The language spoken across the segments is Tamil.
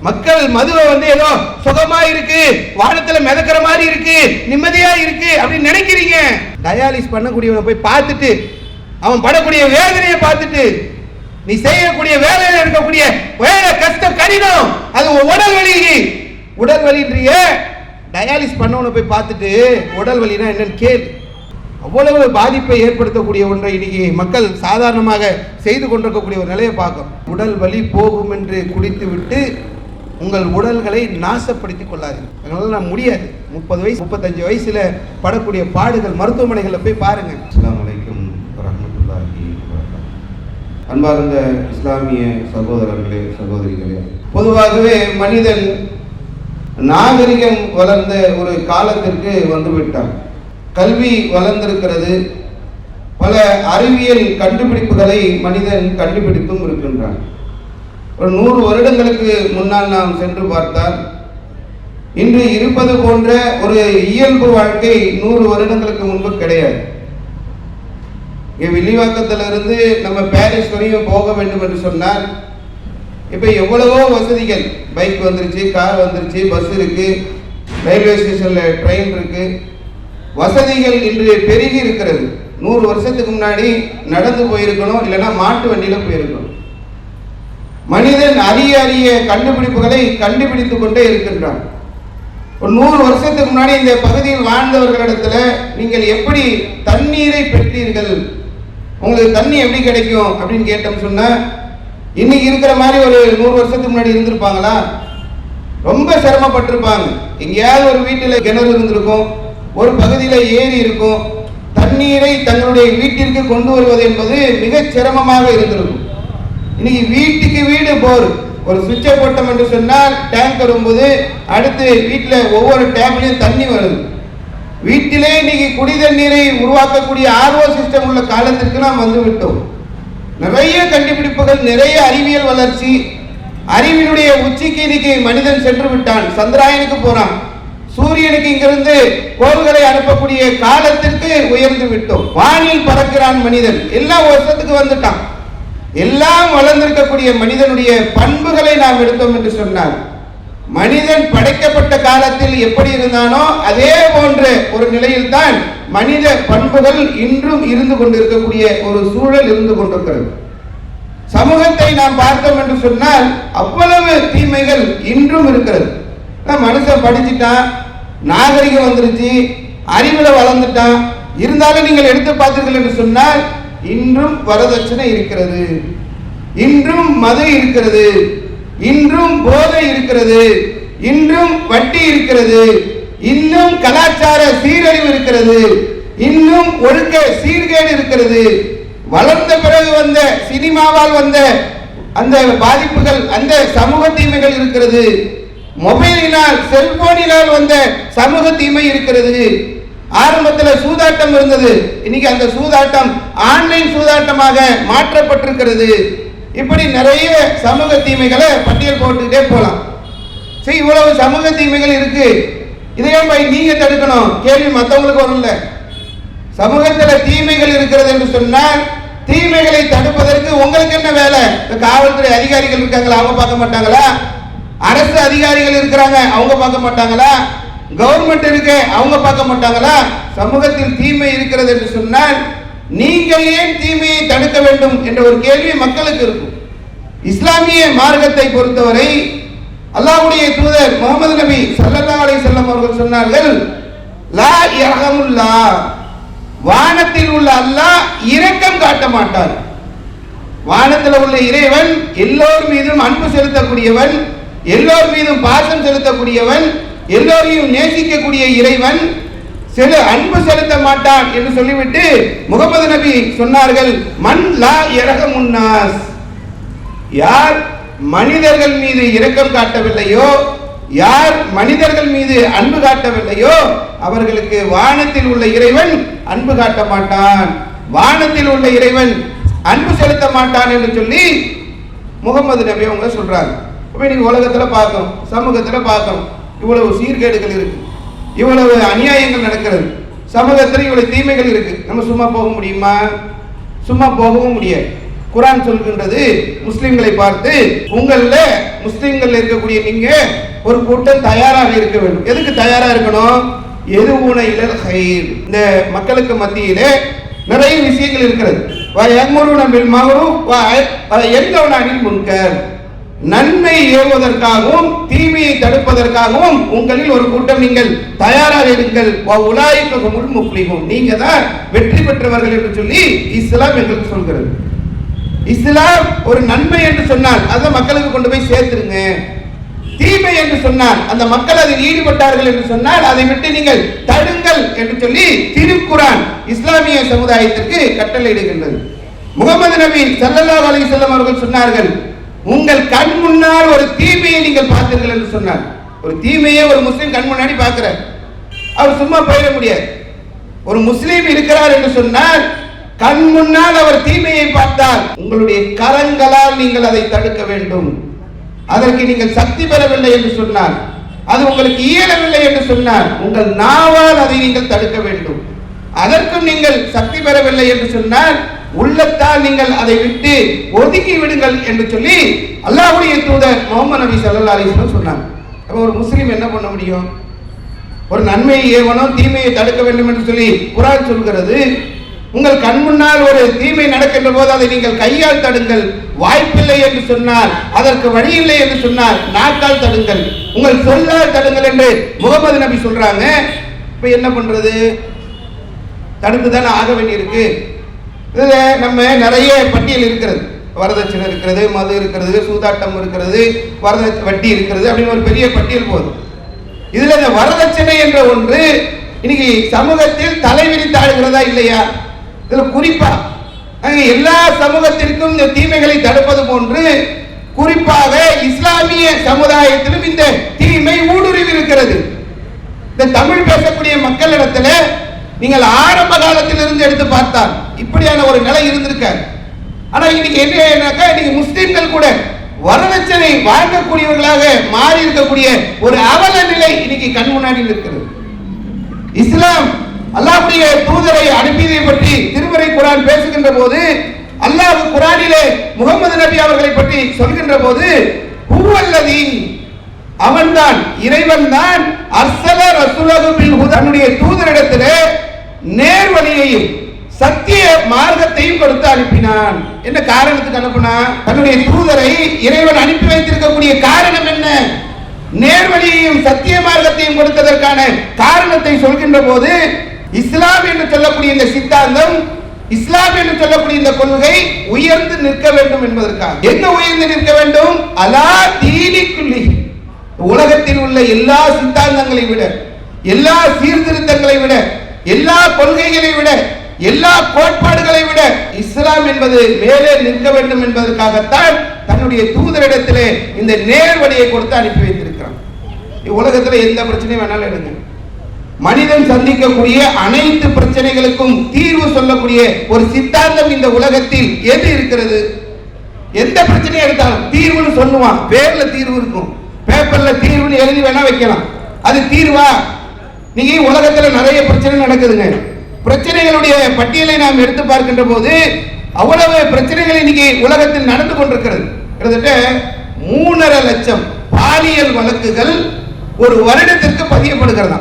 மக்கள் மதுவை ஏதோ சுகமா இருக்கு, வானத்துல மிதக்கிற மாதிரி இருக்கு, நிம்மதியா இருக்கு அப்படின்னு நினைக்கிறீங்க. டயாலிஸ் பண்ணக்கூடியவனை போய் பார்த்துட்டு அவன் படக்கூடிய வேதனையை பார்த்துட்டு நீ செய்யக்கூடிய வேலையில் இருக்கக்கூடிய வேலை கஷ்டம் கடினம், அது உடல் வலின்றிய டயாலிஸ் பண்ணவனை போய் பார்த்துட்டு உடல் வலினா என்னன்னு கேளு. அவ்வளவு பாதிப்பை ஏற்படுத்தக்கூடிய ஒன்றை இன்னைக்கு மக்கள் சாதாரணமாக செய்து கொண்டிருக்கக்கூடிய ஒரு நிலையை பார்க்கும். உடல் வலி போகும் என்று குடித்து விட்டு உங்கள் உடல்களை நாசப்படுத்திக் கொள்ளாதீர்கள். அதனால முடியாது. 30 வயசு 35 வயசுல படக்கூடிய பாடுகள் மருத்துவமனைகளில் போய் பாருங்க. அஸ்ஸலாமு அலைக்கும் வரஹ்மத்துல்லாஹி வபரகாத்துஹு. அன்பார்ந்த இஸ்லாமிய சகோதரர்களே சகோதரிகளே, பொதுவாகவே மனிதன் நாகரிகம் வளர்ந்த ஒரு காலத்திற்கு வந்துவிட்டான். கல்வி வளர்ந்திருக்கிறது. பல அறிவியல் கண்டுபிடிப்புகளை மனிதன் கண்டுபிடித்தும் இருக்கின்றான். ஒரு 100 வருடங்களுக்கு முன்னால் நாம் சென்று பார்த்தால் இன்று இருப்பது போன்ற ஒரு இயல்பு வாழ்க்கை 100 வருடங்களுக்கு முன்பு கிடையாது. இங்கே வில்லிவாக்கத்திலிருந்து நம்ம பாரிஸ் வரையும் போக வேண்டும் என்று சொன்னால் இப்போ எவ்வளவோ வசதிகள், பைக் வந்துருச்சு, கார் வந்துருச்சு, பஸ் இருக்கு, ரயில்வே ஸ்டேஷனில் ட்ரெயின் இருக்கு, வசதிகள் இன்று பெருகி இருக்கிறது. 100 வருஷத்துக்கு முன்னாடி நடந்து போயிருக்கணும், இல்லைன்னா மாட்டு வண்டியில போயிருக்கணும். மனிதன் அரிய கண்டுபிடிப்புகளை கண்டுபிடித்துக் கொண்டே இருக்கின்றான். ஒரு 100 வருஷத்துக்கு முன்னாடி இந்த பகுதியில் வாழ்ந்தவர்களிடத்துல நீங்கள் எப்படி தண்ணீரை பெற்றீர்கள், உங்களுக்கு தண்ணி எப்படி கிடைக்கும் அப்படின்னு கேட்டோம் சொன்னா இன்னைக்கு இருக்கிற மாதிரி ஒரு 100 வருஷத்துக்கு முன்னாடி இருந்திருப்பாங்களா? ரொம்ப சிரமப்பட்டிருப்பாங்க. எங்கேயாவது ஒரு வீட்டில் கிணறு இருந்திருக்கும், ஒரு பகுதியில் ஏரி இருக்கும். தண்ணீரை தங்களுடைய வீட்டிற்கு கொண்டு வருவது என்பது மிக சிரமமாக இருந்திருக்கும். இன்னைக்கு வீட்டுக்கு வீடு போர். ஒரு சுவிட்சை போட்டோம் என்று சொன்னால் டேங்க் வரும்போது அடுத்து வீட்டில் ஒவ்வொரு டேப்லையும் தண்ணி வருது. வீட்டிலே இன்னைக்கு குடி தண்ணீரை உருவாக்கக்கூடிய ஆர்ஓ சிஸ்டம் உள்ள காலத்திற்கு நாம் வந்து விட்டோம். நிறைய கண்டுபிடிப்புகள், நிறைய அறிவியல் வளர்ச்சி, அறிவினுடைய உச்சிக்கு இன்னைக்கு மனிதன் சென்று விட்டான். சந்திராயனுக்கு போறான், சூரியனுக்கு இங்கிருந்து கோள்களை அனுப்பக்கூடிய காலத்திற்கு உயர்ந்து விட்டோம். வானில் பறக்கிறான் மனிதன், எல்லா வருஷத்துக்கு வந்துட்டான். எல்லாம் வளர்ந்திருக்கக்கூடிய மனிதனுடைய பண்புகளை நாம் எடுத்தோம் என்று சொன்னார், மனிதன் படைக்கப்பட்ட காலத்தில் எப்படி இருந்தானோ அதே போன்ற ஒரு நிலையில் தான் மனித பண்புகள் இன்றும் இருந்து கொண்டிருக்கக்கூடிய ஒரு சூழல் இருந்து கொண்டிருக்கிறது. சமூகத்தை நாம் பார்த்தோம் என்று சொன்னால் அவ்வளவு தீமைகள் இன்றும் இருக்கிறது. மனுஷன் படிச்சுட்டான், நாகரிகம் வந்துருச்சு, அறிவுல வளர்ந்துட்டான், இருந்தாலும் நீங்கள் எடுத்து பார்த்தீர்கள் என்று சொன்னால் இன்றும் வரதட்சணை இருக்கிறது, இன்றும் மது இருக்கிறது, இன்றும் போதை இருக்கிறது, இன்றும் வட்டி இருக்கிறது, இன்னும் கலாச்சார சீரழிவு இருக்கிறது, இன்னும் ஒழுக்க சீர்கேடு இருக்கிறது. வளர்ந்த பிறகு வந்த சினிமாவால் வந்த அந்த பாதிப்புகள், அந்த சமூக தீமைகள் இருக்கிறது. மொபைலினால், செல்போனினால் வந்த சமூக தீமை இருக்கிறது. ஆரம்பத்தில் சூதாட்டம் இருந்தது, இன்னைக்கு அந்த சூதாட்டம் ஆன்லைன் சூதாட்டமாக மாற்றப்பட்டிருக்கிறது. இப்படி நிறைய சமூக தீமைகளை பட்டியல் போட்டுக்கிட்டே போலாம். சரி, இவ்வளவு சமூக தீமைகள் இருக்கு, இதையும் போய் நீங்க தடுக்கணும் கேள்வி மற்றவங்களுக்கு வரல. சமூகத்தில் தீமைகள் இருக்கிறது என்று சொன்னால் தீமைகளை தடுப்பதற்கு உங்களுக்கு என்ன வேலை? காவல்துறை அதிகாரிகள் இருக்காங்களா, அவங்க பார்க்க மாட்டாங்களா? அரசு அதிகாரிகள் இருக்கிறாங்க, அவங்க பார்க்க மாட்டாங்களா? கவர்மெண்ட் இருக்கு, அவங்க பார்க்க மாட்டாங்களா? சமூகத்தில் தீமை இருக்கிறது என்று சொன்னால் நீங்கள் ஏன் தீமையை தடுக்க வேண்டும் என்ற ஒரு கேள்வி மக்களுக்கு இருக்கும். இஸ்லாமிய மார்க்கத்தை பொறுத்தவரை அல்லாஹ்வுடைய தூதர் முகமது நபி ஸல்லல்லாஹு அலைஹி வஸல்லம் அவர்கள் சொன்னார்கள், லா யர்ஹமுல்லாஹ், வானத்தில் உள்ள அல்லாஹ் இரக்கம் காட்ட மாட்டார். வானத்தில் உள்ள இறைவன் எல்லோர் மீதும் அன்பு செலுத்தக்கூடியவன், எல்லோர் மீதும் பாசம் செலுத்தக்கூடியவன், எல்லோரையும் நேசிக்கக்கூடிய இறைவன் சில அன்பு செலுத்த மாட்டான் என்று சொல்லிவிட்டு முகமது நபி சொன்னார்கள், மன் லா யர்ஹமுன்னாஸ், யார் மனிதர்கள் மீது இரக்கம் காட்டவில்லையோ, யார் மனிதர்கள் மீது அன்பு காட்டவில்லையோ அவர்களுக்கு வானத்தில் உள்ள இறைவன் அன்பு காட்ட மாட்டான், வானத்தில் உள்ள இறைவன் அன்பு செலுத்த மாட்டான் என்று சொல்லி முகமது நபி அவங்க சொல்றாங்க. நீங்க உலகத்துல பார்க்கணும், சமூகத்துல பார்க்கணும், இவ்வளவு சீர்கேடுகள் இருக்கு, இவ்வளவு அநியாயங்கள் நடக்கிறது, சமூகத்தில் இவ்வளவு தீமைகள் இருக்கு. நம்ம சும்மா போக முடியுமா? சும்மா போகவும் முடியாது. குர்ஆன் சொல்கின்றது முஸ்லிம்களை பார்த்து, உங்கள முஸ்லிம்கள் இருக்கக்கூடிய நீங்க ஒரு கூட்டம் தயாராக இருக்க வேண்டும். எதுக்கு தயாரா இருக்கணும்? எதுவுன இலல் கைர், இந்த மக்களுக்கு மத்தியிலே நிறைய விஷயங்கள் இருக்கிறது. வயமுருன பில் மஅரூஃப் வயன்ஹவுன அனில் முன்கர், நன்மை ஏவுவதற்காகவும் தீமையை தடுப்பதற்காகவும் உங்களில் ஒரு கூட்டம் நீங்கள் தயாராக இருங்கள். உலாயிக ஹுமுல் முஃப்லிஹூன், நீங்க தான் வெற்றி பெற்றவர்கள் என்று சொல்லி இஸ்லாம் எங்களுக்கு சொல்கிறது. இஸ்லாம் ஒரு நன்மை என்று சொன்னால் அதை மக்களுக்கு கொண்டு போய் சேர்த்துருங்க. தீமை என்று சொன்னால் அந்த மக்கள் அதில் ஈடுபட்டார்கள் என்று சொன்னால் அதை விட்டு நீங்கள் தடுங்கள் என்று சொல்லி திருக்குர்ஆன் இஸ்லாமிய சமுதாயத்திற்கு கட்டளையிடுகின்றது. முகமது நபி ஸல்லல்லாஹு அலைஹி வஸல்லம் அவர்கள் சொன்னார்கள், உங்கள் கண் முன்னால் ஒரு தீமையை நீங்கள் பார்த்தீர்கள் என்று சொன்னார். ஒரு தீமையை ஒரு முஸ்லிம் கண் முன்னாடி பார்க்கிறார், அவர் சும்மா போயிட முடியாது. ஒரு முஸ்லிம் இருக்கிறார் என்று சொன்னால் கண் முன்னால் அவர் தீமையை பார்த்தால் உங்களுடைய கரங்களால் நீங்கள் அதை தடுக்க வேண்டும். அதற்கு நீங்கள் சக்தி பெறவில்லை என்று சொன்னார், அது உங்களுக்கு இயலவில்லை என்று சொன்னார், உங்கள் நாவால் அதை நீங்கள் தடுக்க வேண்டும். அதற்கும் நீங்கள் சக்தி பெறவில்லை என்று சொன்னால் உள்ளத்தால் நீங்கள் அதை விட்டு ஒதுக்கி விடுங்கள் என்று சொல்லி அல்லாஹ்வுடைய தூதர் முஹம்மது நபி ஸல்லல்லாஹு அலைஹி வஸல்லம் சொன்னாங்க. அப்ப ஒரு முஸ்லிம் என்ன பண்ண முடியும்? ஒரு நன்மையை ஏவணும், தீமையை தடுக்க வேண்டும் என்று சொல்லி குர்ஆன் சொல்கிறது. உங்கள் கண் முன்னால் ஒரு தீமை நடக்கின்ற போது அதை நீங்கள் கையால் தடுங்கள். வாய்ப்பில்லை என்று சொன்னால், அதற்கு வழி இல்லை என்று சொன்னால் நாக்கால் தடுங்கள், உங்கள் சொல்லால் தடுங்கள் என்று முகமது நபி சொல்றாங்க. இப்ப என்ன பண்றது? தடுத்துதானே ஆக வேண்டியிருக்கு. இதுல நம்ம நிறைய பட்டியல் இருக்கிறது. வரதட்சணை இருக்கிறது, மது இருக்கிறது, சூதாட்டம் இருக்கிறது, வட்டி இருக்கிறது, அப்படின்னு ஒரு பெரிய பட்டியல் போகுது. இதுல இந்த வரதட்சணை என்ற ஒன்று இன்னைக்கு சமூகத்தில் தலைவிரித்து ஆடுகிறதா இல்லையா? இதுல குறிப்பா எல்லா சமூகத்திற்கும் இந்த தீமைகளை தடுப்பது போன்று குறிப்பாக இஸ்லாமிய சமுதாயத்திலும் இந்த தீமை ஊடுருவி இருக்கிறது. இந்த தமிழ் பேசக்கூடிய மக்களிடத்துல நீங்கள் ஆரம்ப காலத்தில் இருந்து எடுத்து பார்த்தால் இப்படியான ஒரு நிலை இருந்திருக்காரு. ஆனா இன்னைக்கு என்னன்னாக்கா, இன்னைக்கு முஸ்லிம்கள் கூட வரதட்சணை வாங்கக்கூடியவர்களாக மாறி இருக்கக்கூடிய ஒரு அவல நிலை இன்னைக்கு கண் முன்னாடி இருக்கிறது. இஸ்லாம் அல்லாஹ்வுடைய தூதரை அனுப்பியதை பற்றி திருமறை குர்ஆன் பேசுகின்ற போது, அல்லாஹ் குர்ஆனிலே முகமது நபி அவர்களை பற்றி சொல்கின்ற போது, ஹுவல்லதி, அவன்தான், இறைவன் தான், அர்ஸல ரசூலஹு பில் ஹுதா, தன்னுடைய தூதரிடத்திலே நேர்வழியையும் சத்திய மார்க்கத்தையும் கொடுத்து அனுப்பினான். என்ன காரணத்துக்கு அனுப்பினான்? தன்னுடைய தூதரை இறைவன் அனுப்பி வைத்திருக்கக்கூடிய காரணம் என்ன? நேர்வழியையும் சத்திய மார்க்கத்தையும் கொடுத்ததற்கான காரணத்தை சொல்கின்ற போது, இஸ்லாம் என்று சொல்லக்கூடிய இந்த சித்தாந்தம், இஸ்லாம் என்று சொல்லக்கூடிய இந்த கொள்கை உயர்ந்து நிற்க வேண்டும் என்பதற்காக. என்ன உயர்ந்து நிற்க வேண்டும்? அலா தீனி குல்லி, உலகத்தில் உள்ள எல்லா சித்தாந்தங்களை விட, எல்லா சீர்திருத்தங்களை விட, எல்லா கொள்கைகளை விட, எல்லா கோட்பாடுகளை விட இஸ்லாம் என்பது மேலே நிற்க வேண்டும் என்பதற்காகத்தான் தன்னுடைய தூதரிடத்திலே இந்த நேர்வழியை கொடுத்து அனுப்பி வைத்திருக்கிறான். உலகத்தில் எந்த பிரச்சனையும் வேணாலும் எடுங்க, மனிதன் சந்திக்கக்கூடிய அனைத்து பிரச்சனைகளுக்கும் தீர்வு சொல்லக்கூடிய ஒரு சித்தாந்தம் இந்த உலகத்தில் எது இருக்கிறது? எந்த பிரச்சனையை எடுத்தாலும் தீர்வுன்னு சொல்லுவான், பேர்ல தீர்வு இருக்கும், பேப்பர்ல தீர்வுன்னு எழுதி வேணா வைக்கலாம், அது தீர்வா? நீங்க உலகத்துல நிறைய பிரச்சனை நடக்குதுங்க. பிரச்சனைகளுடைய பட்டியலை நாம் எடுத்து பார்க்கின்ற போது அவ்வளவு பிரச்சனைகள் இன்னைக்கு உலகத்தில் நடந்து கொண்டிருக்கிறது. கிட்டத்தட்ட 3.5 லட்சம் பாலியல் வழக்குகள் ஒரு வருடத்திற்கு பதியப்படுகிறதா.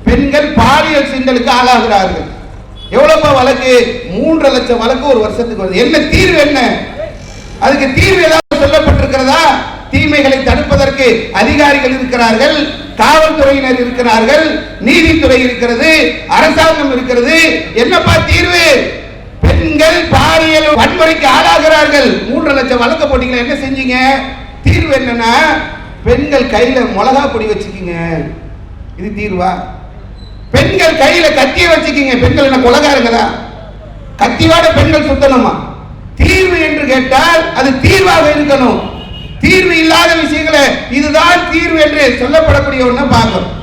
பெண்கள் பாலியல் சீண்டலுக்கு ஆளாகிறார்கள். எவ்வளவு வழக்கு? 3.5 லட்சம் வழக்கு ஒரு வருஷத்துக்கு வருது. என்ன தீர்வு? என்ன அதுக்கு தீர்வு ஏதாவது சொல்லப்பட்டிருக்கிறதா? தீமைகளை தடுப்பதற்கு அதிகாரிகள் இருக்கிறார்கள், காவல்துறையினர் இருக்கிறார்கள், நீதித்துறை இருக்கிறது, அரசாங்கம் இருக்கிறது. என்னப்பா தீர்வு? பெண்கள் பாலியல் வன்முறைக்கு ஆளாகிறார்கள். 3.5 லட்சம் வழக்கு போட்டீங்களா? என்ன செஞ்சீங்க? தீர்வு என்னன்னா, பெண்கள் கையில மிளகா பொடி வச்சுக்கீங்க. இது தீர்வா? பெண்கள் கையில கத்திய வச்சுக்கீங்க. பெண்கள் என்ன கொலைகாரங்களா? கத்தியோட பெண்கள் சுத்தணுமா? தீர்வு என்று கேட்டால் அது தீர்வாக இருக்கணும். தீர்வு இல்லாத விஷயங்களை இதுதான் தீர்வு என்று சொல்லப்படக்கூடிய ஒண்ணு பார்க்கணும்.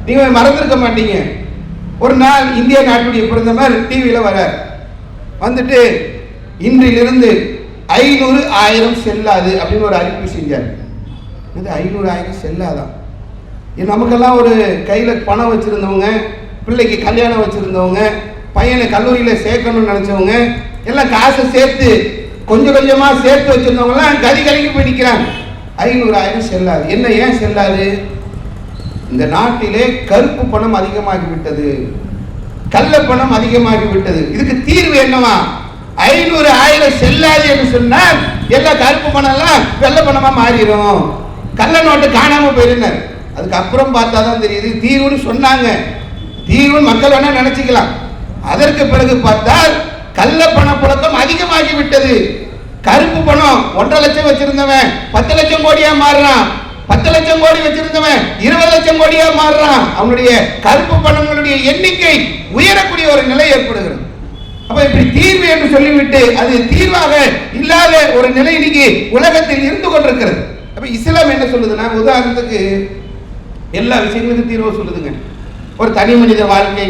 நீங்க மறந்திருக்க மாட்டீங்க, ஒரு நாள் இந்திய நாட்டுடைய பிரதமர் டிவியில வர வந்துட்டு, இன்றிலிருந்து 500 1000 செல்லாது அப்படின்னு ஒரு அறிவிப்பு செஞ்சார். இது 500 1000 செல்லாதான். நமக்கெல்லாம் ஒரு கையில பணம் வச்சிருந்தவங்க, பிள்ளைக்கு கல்யாணம் வச்சிருந்தவங்க, பையனை கல்லூரியில சேர்க்கணும்னு நினைச்சவங்க எல்லாம் காசை சேர்த்து கொஞ்சம் கொஞ்சமா சேர்த்து வச்சிருந்தவங்க எல்லாம் கதி கலங்கி போய் நிற்கிறாங்க. 500 1000 செல்லாது. என்ன ஏன் செல்லாது? இந்த நாட்டிலே கருப்பு பணம் அதிகமாகிவிட்டது, கள்ள பணம் அதிகமாகிவிட்டது. இதுக்கு தீர்வு என்னவா? 500 1000 செல்லாது என்று சொன்னால் எல்லா கருப்பு பணம் எல்லாம் வெள்ளை பணமா மாறிடும், கள்ள நோட்டு காணாம போயிருந்தார். அதுக்கப்புறம் பார்த்தா தான் தெரியுது தீர்வுன்னு சொன்னாங்க. தீர்வுன்னு மக்கள் வேணா நினைச்சுக்கலாம். அதற்கு பிறகு பார்த்தால் கள்ள பண புழக்கம் அதிகமாகி விட்டது. கருப்பு பணம் 1.5 லட்சம் வச்சிருந்தவன் 10 லட்சம் கோடியா மாறுறான், 10 லட்சம் கோடி வச்சிருந்தவன் 20 லட்சம் கோடியா மாறுறான். அவனுடைய கருப்பு பணங்களுடைய எண்ணிக்கை உயரக்கூடிய ஒரு நிலை ஏற்படுகிறது. அப்ப இப்படி தீர்வு என்று சொல்லிவிட்டு அது தீர்வாக இல்லாத ஒரு நிலை இன்னைக்கு உலகத்தில் இருந்து கொண்டிருக்கிறது. அப்ப இஸ்லாம் என்ன சொல்லுதுன்னா, உதாரணத்துக்கு எல்லா விஷயங்களுக்கும் தீர்வு சொல்லுதுங்க. ஒரு தனி மனித வாழ்க்கை,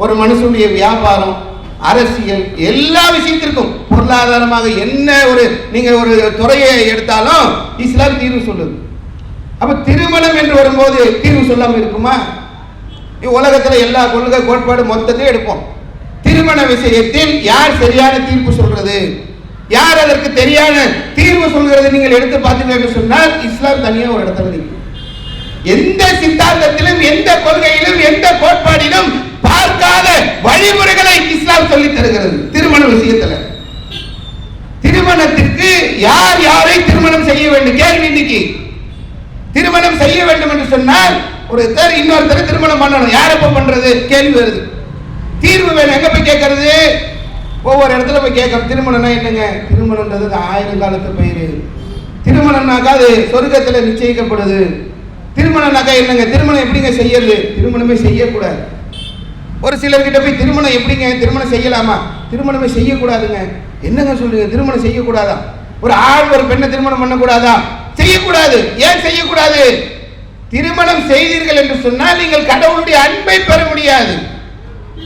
ஒரு மனுஷனுடைய வியாபாரம், அரசியல், எல்லா விஷயத்திற்கும் பொருளாதாரமாக என்ன ஒரு நீங்க ஒரு துறையை எடுத்தாலும் இஸ்லாம் தீர்வு சொல்லுது. அப்ப திருமணம் என்று வரும்போது தீர்வு சொல்லாம இருக்குமா? உலகத்துல எல்லா கொள்கை கோட்பாடு மொத்தத்தையும் எடுப்போம். திருமண விஷயத்தில் யார் சரியான தீர்ப்பு சொல்றது, யார் அதற்கு தெரியான தீர்வு சொல்கிறது நீங்கள் எடுத்து பார்த்தீங்கன்னு சொன்னால் இஸ்லாம் தனியா ஒரு இடத்துல இருக்கு. எந்த சித்தாந்தத்திலும் எந்த கொள்கையிலும் எந்த கோட்பாடிலும் பார்க்காத வழிமுறைகளை இஸ்லாம் சொல்லி தருகிறது. திருமண விஷயத்துல திருமணத்திற்கு யார் யாரை திருமணம் செய்ய வேண்டும் கேள்வி. இன்னைக்கு திருமணம் செய்ய வேண்டும் என்று சொன்னால் ஒருத்தர் இன்னொருத்தர் திருமணம் பண்ணணும், யார் எப்ப பண்றது கேள்வி வருது. தீர்வு வேணும், எங்க போய் கேட்கறது? ஒவ்வொரு இடத்துல போய் கேட்கறது. திருமணம்னா என்னங்க? திருமணம்ன்றது 1000 காலத்து பயிர். திருமணம்னாக்கா அது சொர்க்கத்தில் நிச்சயிக்கப்படுது. திருமணம்னாக்கா என்னங்க? திருமணம் எப்படிங்க செய்யறது? திருமணமே செய்யக்கூடாது. ஒரு சிலர்கிட்ட போய் திருமணம் எப்படிங்க, திருமணம் செய்யலாமா? திருமணமே செய்யக்கூடாதுங்க. என்னங்க சொல்றீங்க? திருமணம் செய்யக்கூடாதா? ஒரு ஆண் ஒரு பெண்ணை திருமணம் பண்ணக்கூடாதா? செய்யக்கூடாது. ஏன் செய்யக்கூடாது? திருமணம் செய்தீர்கள் என்று சொன்னால் நீங்கள் கடவுளுடைய அன்பை பெற முடியாது.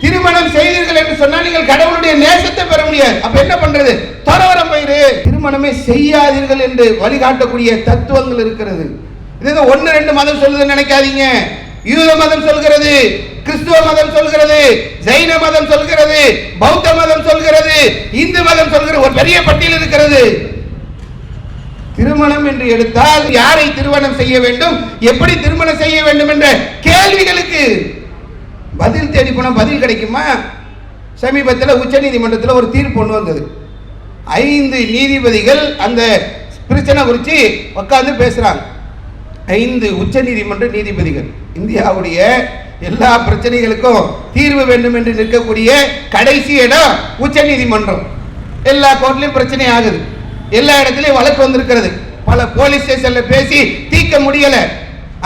திருமணம் செய்தீர்கள் என்று சொன்னால் நீங்கள் கடவுளுடைய நேசத்தை பெற முடியாது. அப்ப என்ன பண்றது? தொரவரம் பயிரு. திருமணமே செய்யாதீர்கள் என்று வழிகாட்டக்கூடிய தத்துவங்கள் இருக்கிறது. இது 1-2 மதம் சொல்லுதுன்னு நினைக்காதீங்க. யூத மதம் சொல்கிறது, கிறிஸ்துவ மதம் சொல்கிறது, ஜைன மதம் சொல்கிறது, பௌத்த மதம் சொல்கிறது, இந்து மதம் சொல்கிறது. ஒரு பெரிய பட்டியல் இருக்கிறது. திருமணம் என்று எடுத்தால் யாரை திருமணம் செய்ய வேண்டும், எப்படி திருமணம் செய்ய வேண்டும் என்ற கேள்விகளுக்கு பதில் தேடி போனா பதில் கிடைக்குமா? சமீபத்தில் உச்ச நீதிமன்றத்தில் ஒரு தீர்ப்பு கொண்டு வந்தது. 5 நீதிபதிகள் அந்த பிரச்சனை குறித்து உட்கார்ந்து பேசுறாங்க. 5 உச்ச நீதிமன்ற நீதிபதிகள் இந்தியாவுடைய எல்லா பிரச்சனைகளுக்கும் தீர்வு வேண்டும் என்று நிற்கக்கூடிய கடைசி இடம் உச்ச நீதிமன்றம். எல்லா கோர்ட்லயும் பிரச்சனை ஆகுது, எல்லா இடத்துலயும் வழக்கு வந்திருக்கிறது. பல போலீஸ் ஸ்டேஷன்ல பேசி தீர்க்க முடியல.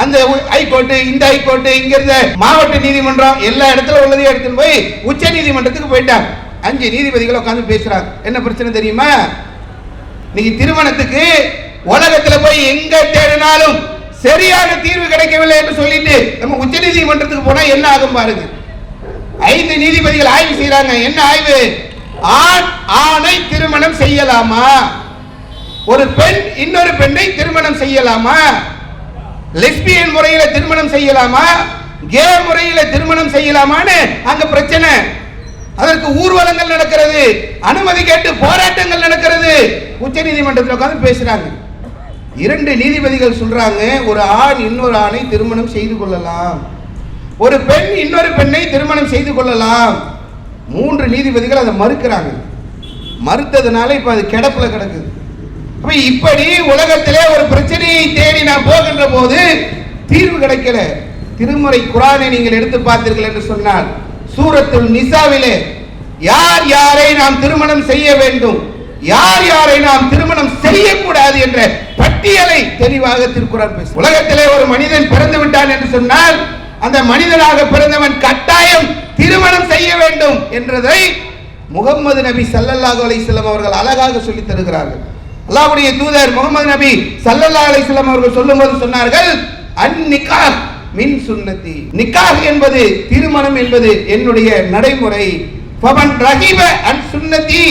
அந்த ஹைகோர்ட்டு, இந்த ஹைகோர்ட்டு, இங்க இருந்த மாவட்ட நீதிமன்றம், எல்லா இடத்துல உள்ளதையும் எடுத்துன்னு போய் உச்ச நீதிமன்றத்துக்கு போயிட்டாங்க. 5 நீதிபதிகள் உட்கார்ந்து பேசுறாங்க. என்ன பிரச்சனை தெரியுமா? நீங்க திருமணத்துக்கு உலகத்துல போய் எங்க தேடினாலும் சரியான தீர்வு கிடைக்கவில்லை என்று சொல்லிட்டு நம்ம உச்ச நீதிமன்றத்துக்கு போனா என்ன ஆகும் பாருங்க. 5 நீதிபதிகள் ஆய்வு செய்யறாங்க. என்ன ஆய்வு? ஆண் ஆணை திருமணம் செய்யலாமா? ஒரு பெண் இன்னொரு பெண்ணை திருமணம் செய்யலாமா? லெஸ்பியன் முறையில திருமணம் செய்யலாமா? கே முறையில திருமணம் செய்யலாமான்னு அங்க பிரச்சனை. அதற்கு ஊர்வலங்கள் நடக்கிறது, அனுமதி கேட்டு போராட்டங்கள் நடக்கிறது. உச்ச நீதிமன்றத்தில் உட்கார்ந்து பேசுறாங்க. 2 நீதிபதிகள் சொல்றாங்க, ஒரு ஆண் இன்னொரு ஆணை திருமணம் செய்து கொள்ளலாம், ஒரு பெண் இன்னொரு பெண்ணை திருமணம் செய்து கொள்ளலாம். 3 நீதிபதிகள் அதை மறுக்கிறாங்க. மறுத்ததுனால இப்ப அது கிடப்புல கிடக்குது. இப்படி உலகத்திலே ஒரு பிரச்சனையை தேடி நான் போகின்ற போது தீர்வு கிடைக்கல. திருமுறை குர்ஆனை நீங்கள் எடுத்து பார்த்தீர்கள் என்று சொன்னால் சூரத்துல் நிசாவிலே யார் யாரை நாம் திருமணம் செய்ய வேண்டும், யார் யாரை நாம் திருமணம் செய்யக்கூடாது என்ற பட்டியலை தெளிவாக திருக்குர்ஆன் பேசுகிறது. உலகத்திலே ஒரு மனிதன் பிறந்து விட்டான் என்று சொன்னால் அந்த மனிதனாக பிறந்தவன் கட்டாயம் திருமணம் செய்ய வேண்டும் என்றதை முகமது நபி ஸல்லல்லாஹு அலைஹி வஸல்லம் அவர்கள் அழகாக சொல்லி தருகிறார்கள். அல்லாஹ்வுடைய தூதர் முகமது நபி ஸல்லல்லாஹு அலைஹி வஸல்லம் அவர்கள் சொல்லும்போது சொன்னார்கள், அன்-நிகாஹ் மின் சுன்னதி. நிகாஹ் என்பது, திருமணம் என்பது என்னுடைய நடைமுறை. ஃபமன் ரகிப அன் சுன்னதி,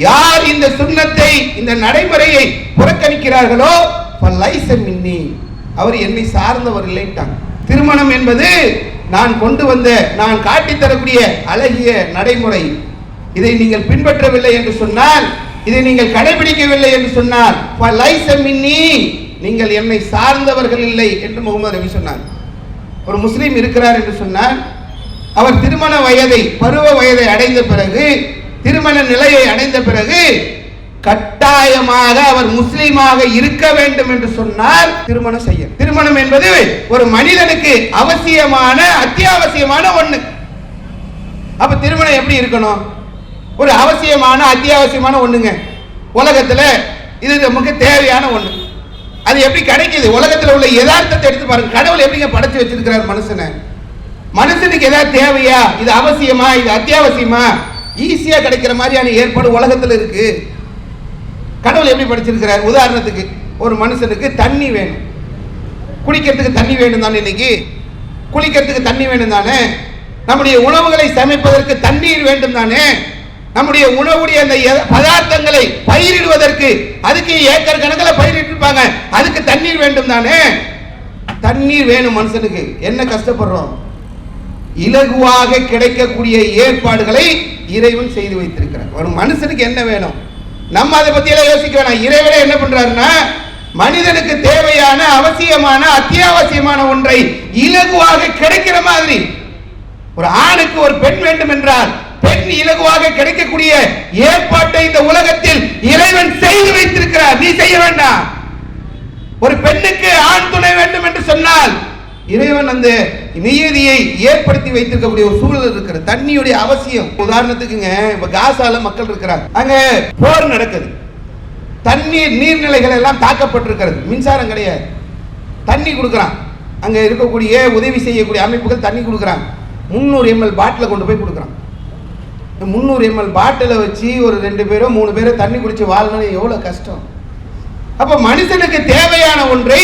யார் இந்த சுன்னத்தை, இந்த நடைமுறையை புறக்கணிக்கிறார்களோ ஃபலைஸ மின்னி, அவர் என்னை சார்ந்தவர் இல்லைட்டாங்க. திருமணம் என்பது நான் கொண்டு வந்த, நான் காட்டி தரக்கூடிய அழகிய நடைமுறை. இதை நீங்கள் பின்பற்றவில்லை என்று சொன்னால் இதை நீங்கள் கடைபிடிக்கவில்லை என்று சொன்னார் நீங்கள் என்னை சார்ந்தவர்கள் இல்லை என்று முகமது நபி சொன்னார். ஒரு முஸ்லீம் இருக்கிறார் என்று சொன்னால் அவர் திருமண வயதை பருவ வயதை அடைந்த பிறகு திருமண நிலையை அடைந்த பிறகு கட்டாயமாக அவர் முஸ்லீமாக இருக்க வேண்டும் என்று சொன்னால் திருமணம் செய்ய. திருமணம் என்பது ஒரு மனிதனுக்கு அவசியமான அத்தியாவசியமான ஒண்ணு. அப்ப திருமணம் எப்படி இருக்கணும்? ஒரு அவசியமான அத்தியாவசியமான ஒண்ணுங்க. உலகத்துல இது நமக்கு தேவையான ஒண்ணு. அது எப்படி கிடைக்குது? உலகத்துல உள்ள யதார்த்தத்தை எடுத்து பாருங்க. கடவுள் எப்படிங்க படைச்சு வச்சிருக்கிறார் மனுஷனை? மனுஷனுக்கு ஏதாவது தேவையா? இது அவசியமா? இது அத்தியாவசியமா? ஈஸியா கிடைக்கிற மாதிரியான ஏற்பாடு உலகத்துல இருக்கு. கடவுள் எப்படி படிச்சிருக்கிறார்? உதாரணத்துக்கு ஒரு மனுஷனுக்கு தண்ணி வேணும், குடிக்கிறதுக்கு தண்ணி வேணும் தானே? இன்னைக்கு குளிக்கிறதுக்கு தண்ணி வேணும் தானே? நம்முடைய உணவுகளை சமைப்பதற்கு தண்ணீர் வேண்டும் தானே? நம்முடைய உணவுடைய அந்த பதார்த்தங்களை பயிரிடுவதற்கு அதுக்கு ஏக்கர் கணக்கில் பயிரிட்டிருப்பாங்க, அதுக்கு தண்ணீர் வேண்டும் தானே? தண்ணீர் வேணும் மனுஷனுக்கு. என்ன கஷ்டப்படுறோம்? இலகுவாக கிடைக்கக்கூடிய ஏற்பாடுகளை இறைவன் செய்து வைத்திருக்கிறார். ஒரு மனுஷனுக்கு என்ன வேணும்? நம்ம அதை பத்தி எல்லாம் யோசிக்க வேணாம். இறைவனே என்ன பண்றாருன்னா மனிதனுக்கு தேவையான அவசியமான அத்தியாவசியமான ஒன்றை இலகுவாக கிடைக்கிற மாதிரி. ஒரு ஆணுக்கு ஒரு பெண் வேண்டும் என்றால் பெண் இலகுவாக கிடைக்கக்கூடிய ஏற்பாட்டை இந்த உலகத்தில் இறைவன் செய்து வைத்திருக்கிறார். நீ செய்ய வேண்டாம். ஒரு பெண்ணுக்கு ஆண் துணை வேண்டும் என்று சொன்னால் இறைவன் அந்த நியதியை ஏற்படுத்தி வைத்திருக்கக்கூடிய ஒரு சூழல் இருக்கிறது. தண்ணியுடைய அவசியம். உதாரணத்துக்குங்க, இப்ப காசால மக்கள் இருக்கிறாங்க, அங்க போர் நடக்குது, தண்ணீர் நீர்நிலைகள் எல்லாம் தாக்கப்பட்டிருக்கிறது, மின்சாரம் கிடையாது, தண்ணி கொடுக்குறான். அங்க இருக்கக்கூடிய உதவி செய்யக்கூடிய அமைப்புகள் தண்ணி கொடுக்குறாங்க. 300 ml பாட்டில கொண்டு போய் கொடுக்குறான். 300 ml பாட்டில வச்சு ஒரு 2 பேரோ 3 பேரோ தண்ணி குடிச்சு வாழணும் எவ்வளவு கஷ்டம். அப்ப மனுஷனுக்கு தேவையான ஒன்றை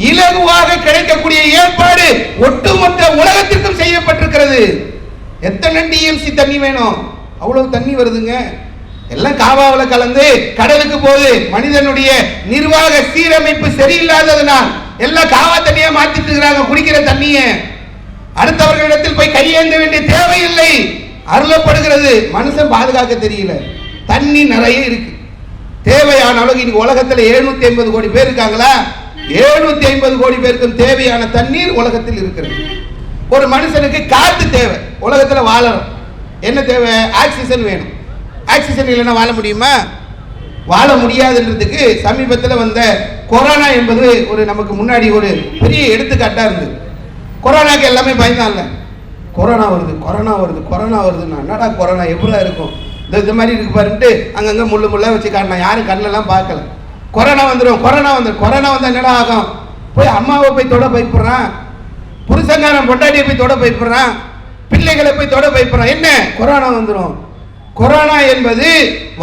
இலகுவாக கிடைக்கக்கூடிய ஏற்பாடு ஒட்டுமொத்த உலகத்திற்கும் செய்யப்பட்டிருக்கிறது. எத்தனை டிஎம்சி தண்ணி வேணும்? அவ்வளவு தண்ணி வருதுங்க. எல்லாம் காவாவில் கலந்து கடலுக்கு போகுது. மனிதனுடைய நிர்வாக சீரமைப்பு சரியில்லாததுனால் எல்லாம் காவா தண்ணியா மாத்திட்டு இருக்கிறாங்க. குடிக்கிற தண்ணிய அடுத்தவர்களிடத்தில் போய் கையேந்த வேண்டிய தேவையில்லை, அருளப்படுகிறது. மனுஷன் பாதுகாக்க தெரியல. தண்ணி நிறைய இருக்கு. தேவையான அளவுக்கு இன்னைக்கு உலகத்தில் 750 கோடி பேர் இருக்காங்களா? 750 கோடி பேருக்கும் தேவையான தண்ணீர் உலகத்தில் இருக்கிறது. ஒரு மனுஷனுக்கு காத்து தேவை. உலகத்தில் வாழணும். என்ன தேவை? ஆக்சிஜன் வேணும். ஆக்சிஜன் இல்லைன்னா வாழ முடியுமா? வாழ முடியாதுன்றதுக்கு சமீபத்தில் வந்த கொரோனா என்பது ஒரு நமக்கு முன்னாடி ஒரு பெரிய எடுத்துக்காட்டா இருந்தது. கொரோனாக்கு எல்லாமே பயந்தான்ல, கொரோனா வருது கொரோனா வருது கொரோனா வருதுன்னா என்னடா கொரோனா எப்படிலாம் இருக்கும், இந்த மாதிரி இருக்கு பாருன்ட்டு அங்கங்கே முள்ளா வச்சு காட்டினா யாரும் கண்ணெல்லாம் பார்க்கல. கொரோனா வந்துடும் கொரோனா வந்துடும். கொரோனா வந்தால் என்னடா ஆகும்? போய் அம்மாவை போய் தொட பயப்படுறான், புருஷங்காரன் பொண்டாட்டியை போய் தொட பயப்படுறான், பிள்ளைகளை போய் தொட பயப்படுறான். என்ன? கொரோனா வந்துடும். கொரோனா என்பது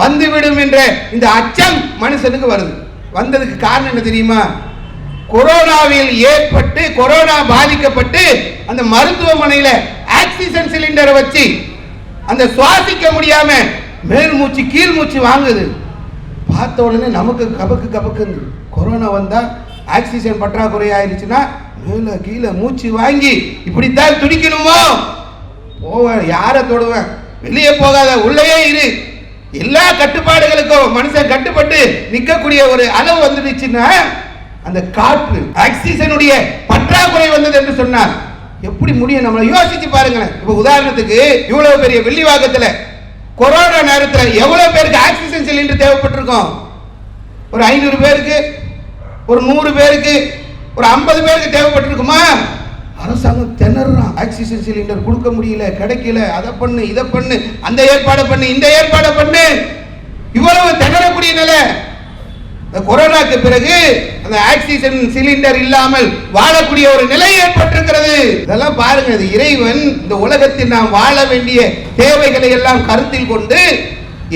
வந்துவிடும் என்ற இந்த அச்சம் மனுஷனுக்கு வருது. வந்ததுக்கு காரணம் என்ன தெரியுமா? கொரோனாவில் ஏற்பட்டு கொரோனா பாதிக்கப்பட்டு அந்த மருத்துவமனையில் ஆக்சிஜன் சிலிண்டரை வச்சு அந்த சுவாசிக்க முடியாம மேல் மூச்சு கீழ் மூச்சு வாங்குது. பார்த்த உடனே நமக்கு கபக்கு கபக்குன்னு. கொரோனா வந்தா ஆக்சிஜன் பற்றாக்குறை ஆயிடுச்சுன்னா மேல கீழே மூச்சு வாங்கி இப்படித்தான் துடிக்கணுமோ? போவேன், யாரை தொடுவேன், வெளியே போகாத, உள்ளேயே இரு. எல்லா கட்டுப்பாடுகளுக்கும் மனுஷன் கட்டுப்பட்டு நிற்கக்கூடிய ஒரு அளவு வந்துடுச்சுன்னா அந்த காற்று ஆக்சிஜனுடைய பற்றாக்குறை வந்தது என்று சொன்னார். எப்படி முடியும்? நம்மளை யோசிச்சு பாருங்களேன். இப்ப உதாரணத்துக்கு இவ்வளவு பெரிய வெள்ளிவாக்கத்துல கொரோனா நேரத்தில் எவ்வளவு பேருக்கு ஆக்சிஜன் சிலிண்டர் தேவைப்பட்டிருக்கும்? ஒரு 500 பேருக்கு, ஒரு 100 பேருக்கு, ஒரு 50 பேருக்கு தேவைப்பட்டிருக்குமா? அரசாங்கம் திணறான். ஆக்சிஜன் சிலிண்டர் கொடுக்க முடியல, கிடைக்கல, அதை பண்ணு இதை பண்ணு, அந்த ஏற்பாடை பண்ணு இந்த ஏற்பாடை பண்ணு. இவ்வளவு திணறக்கூடிய நிலை. கொரோனாக்கு பிறகு அந்த ஆக்சிஜன் சிலிண்டர் இல்லாமல் வாழக்கூடிய ஒரு நிலை ஏற்பட்டிருக்கிறது. இதெல்லாம் பாருங்க, இது இறைவன் இந்த உலகத்தில் நாம் வாழ வேண்டிய தேவைகளை எல்லாம் கருத்தில் கொண்டு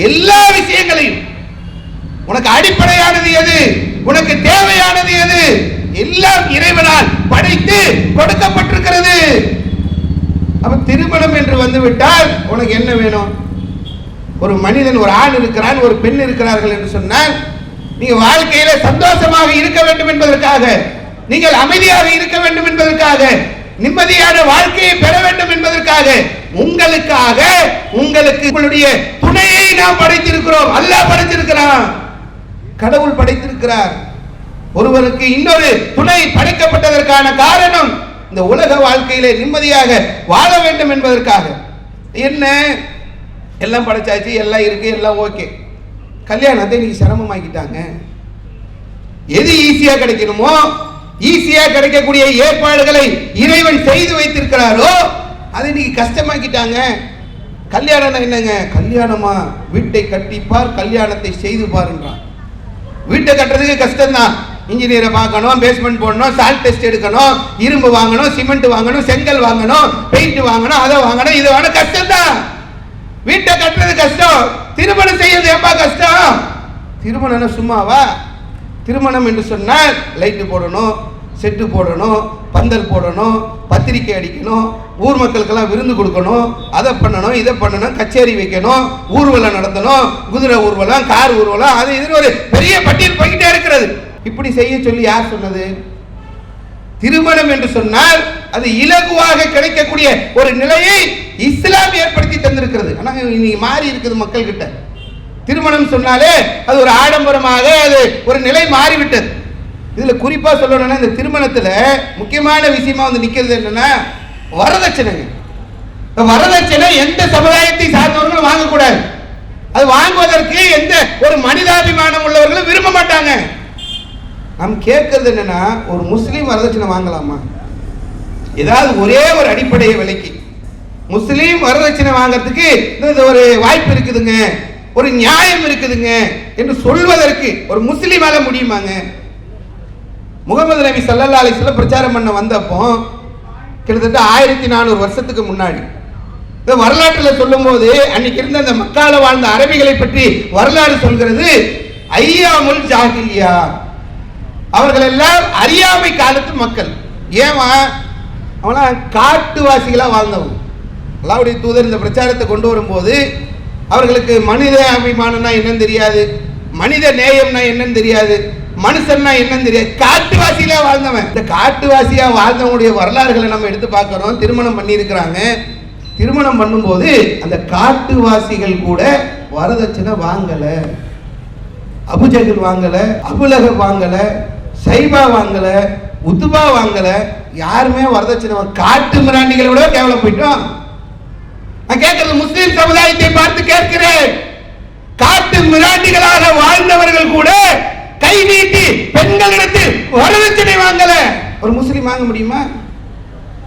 எல்லா விஷயங்களையும், உனக்கு அடிப்படையானது எது, உனக்கு தேவையானது எது, எல்லாம் இறைவனால் படைத்து கொடுக்கப்பட்டிருக்கிறது. அப்ப திருமணம் என்று வந்துவிட்டால் உனக்கு என்ன வேணும்? ஒரு மனிதன், ஒரு ஆண் இருக்கிறான், ஒரு பெண் இருக்கிறார்கள் என்று சொன்னால் நீங்க வாழ்க்கையில சந்தோஷமாக இருக்க வேண்டும் என்பதற்காக, நீங்கள் அமைதியாக இருக்க வேண்டும் என்பதற்காக, நிம்மதியான வாழ்க்கையை பெற வேண்டும் என்பதற்காக, உங்களுக்கு உங்களுடைய துணையை நாம் படைத்திருக்கிறோம், அல்லாஹ் படைத்திருக்கிறான், கடவுள் படைத்திருக்கிறார். ஒருவருக்கு இன்னொரு துணை படைக்கப்பட்டதற்கான காரணம் இந்த உலக வாழ்க்கையிலே நிம்மதியாக வாழ வேண்டும் என்பதற்காக. என்ன எல்லாம் படைச்சாச்சு, எல்லாம் இருக்கு, எல்லாம் ஓகே. கல்யாணத்தை இன்னைக்கு சிரமமாக்கிட்டாங்க. எது ஈஸியா கிடைக்கணுமோ ஈஸியா கிடைக்கக்கூடிய ஏற்பாடுகளை இறைவன் செய்து வைத்திருக்கிறாரோ அதை இன்னைக்கு கஷ்டமாக்கிட்டாங்க. கல்யாணம் என்னங்க? கல்யாணமா? வீட்டை கட்டிப்பார், கல்யாணத்தை செய்து பாருன்றான். வீட்டை கட்டுறதுக்கு கஷ்டம்தான். இன்ஜினியரை பார்க்கணும், பேஸ்மெண்ட் போடணும், சால்ட் டெஸ்ட் எடுக்கணும், இரும்பு வாங்கணும், சிமெண்ட் வாங்கணும், செங்கல் வாங்கணும், பெயிண்ட் வாங்கணும், அதை வாங்கணும், இது வாங்கணும், கஷ்டம்தான். வீட்டை கட்டுறது கஷ்டம், திருமணம் செய்யறது ஏப்பா கஷ்டம்? திருமணம் சும்மாவா? திருமணம் என்று சொன்னால் லைட்டு போடணும், செட்டு போடணும், பந்தல் போடணும், பத்திரிக்கை அடிக்கணும், ஊர் மக்களுக்கெல்லாம் விருந்து கொடுக்கணும், அதை பண்ணணும், இதை பண்ணணும், கச்சேரி வைக்கணும், ஊர்வலம் நடத்தணும், குதிரை ஊர்வலம், கார் ஊர்வலம், அது இது ஒரு பெரிய பட்டியல் போய்கிட்டே இருக்கிறது. இப்படி செய்ய சொல்லி யார் சொன்னது? திருமணம் என்று சொன்னால் அது இலகுவாக கிடைக்கக்கூடிய ஒரு நிலையை இஸ்லாம் ஏற்படுத்தி தந்திருக்கிறது. ஆனால் இன்னைக்கு மாறி இருக்குது மக்கள் கிட்ட. திருமணம் சொன்னாலே அது ஒரு ஆடம்பரமாக அது ஒரு நிலை மாறிவிட்டது. இதுல குறிப்பா சொல்லணும்னா இந்த திருமணத்துல முக்கியமான விஷயமா வந்து நிக்கிறது என்னன்னா வரதட்சணைங்க. வரதட்சணை எந்த சமுதாயத்தை சார்ந்தவர்களும் வாங்கக்கூடாது. அது வாங்குவதற்கு எந்த ஒரு மனிதாபிமானம் உள்ளவர்களும் விரும்ப மாட்டாங்க. நாம் கேட்கறது என்னன்னா, ஒரு முஸ்லீம் வரதட்சணை வாங்கலாமா? ஏதாவது ஒரே ஒரு அடிப்படை விலைக்கு முஸ்லீம் வரதட்சணை வாங்கறதுக்கு ஒரு வாய்ப்பு இருக்குதுங்க, ஒரு நியாயம் இருக்குதுங்க என்று சொல்வதற்கு ஒரு முஸ்லீமால முடியுமாங்க? முகமது நபி ஸல்லல்லாஹு அலைஹி வஸல்லம் பிரச்சாரம் பண்ண வந்தப்போ கிட்டத்தட்ட 1400 வருஷத்துக்கு முன்னாடி இந்த வரலாற்றில் சொல்லும் போது அன்னைக்கு இருந்த அந்த மக்கால வாழ்ந்த அரபிகளை பற்றி வரலாறு சொல்கிறது. ஐயாமுல் ஜாஹிலியா, அவர்கள் எல்லாம் அறியாமை காலத்து மக்கள். ஏமா அவனா காட்டுவாசிகளா வாழ்ந்தவங்க. அல்லாஹ்வுடைய தூதர் இந்த பிரச்சாரத்தை கொண்டு வரும்போது அவர்களுக்கு மனித அபிமானம்னா என்னன்னு தெரியாது, மனித நேயம்னா என்னன்னு தெரியாது, மனுஷன்னா என்னன்னு தெரியாது, காட்டுவாசியில வாழ்ந்தவன். இந்த காட்டுவாசியா வாழ்ந்தவனுடைய வரலாறுகளை நம்ம எடுத்து பார்க்கிறோம். திருமணம் பண்ணி இருக்கிறாங்க. திருமணம் பண்ணும்போது அந்த காட்டுவாசிகள் கூட வரதட்சணை வாங்கல. அபுஜஹல் வாங்கல, அபுலஹப் வாங்கல, சைபா வாங்கல, உத்பா வாங்கல, யாருமே வரதட்சணை. காட்டு மிராண்டிகளோட கேவலம் போயிட்டோம். நான் கேட்கிறது முஸ்லிம் சமுதாயத்தை பார்த்து கேட்கிறேன். காட்டு மிராண்டிகளாக வாழ்ந்தவர்கள் கூட கை நீட்டி பெண்களிடத்தில் வரதட்சணை வாங்கல. ஒரு முஸ்லீம் வாங்க முடியுமா?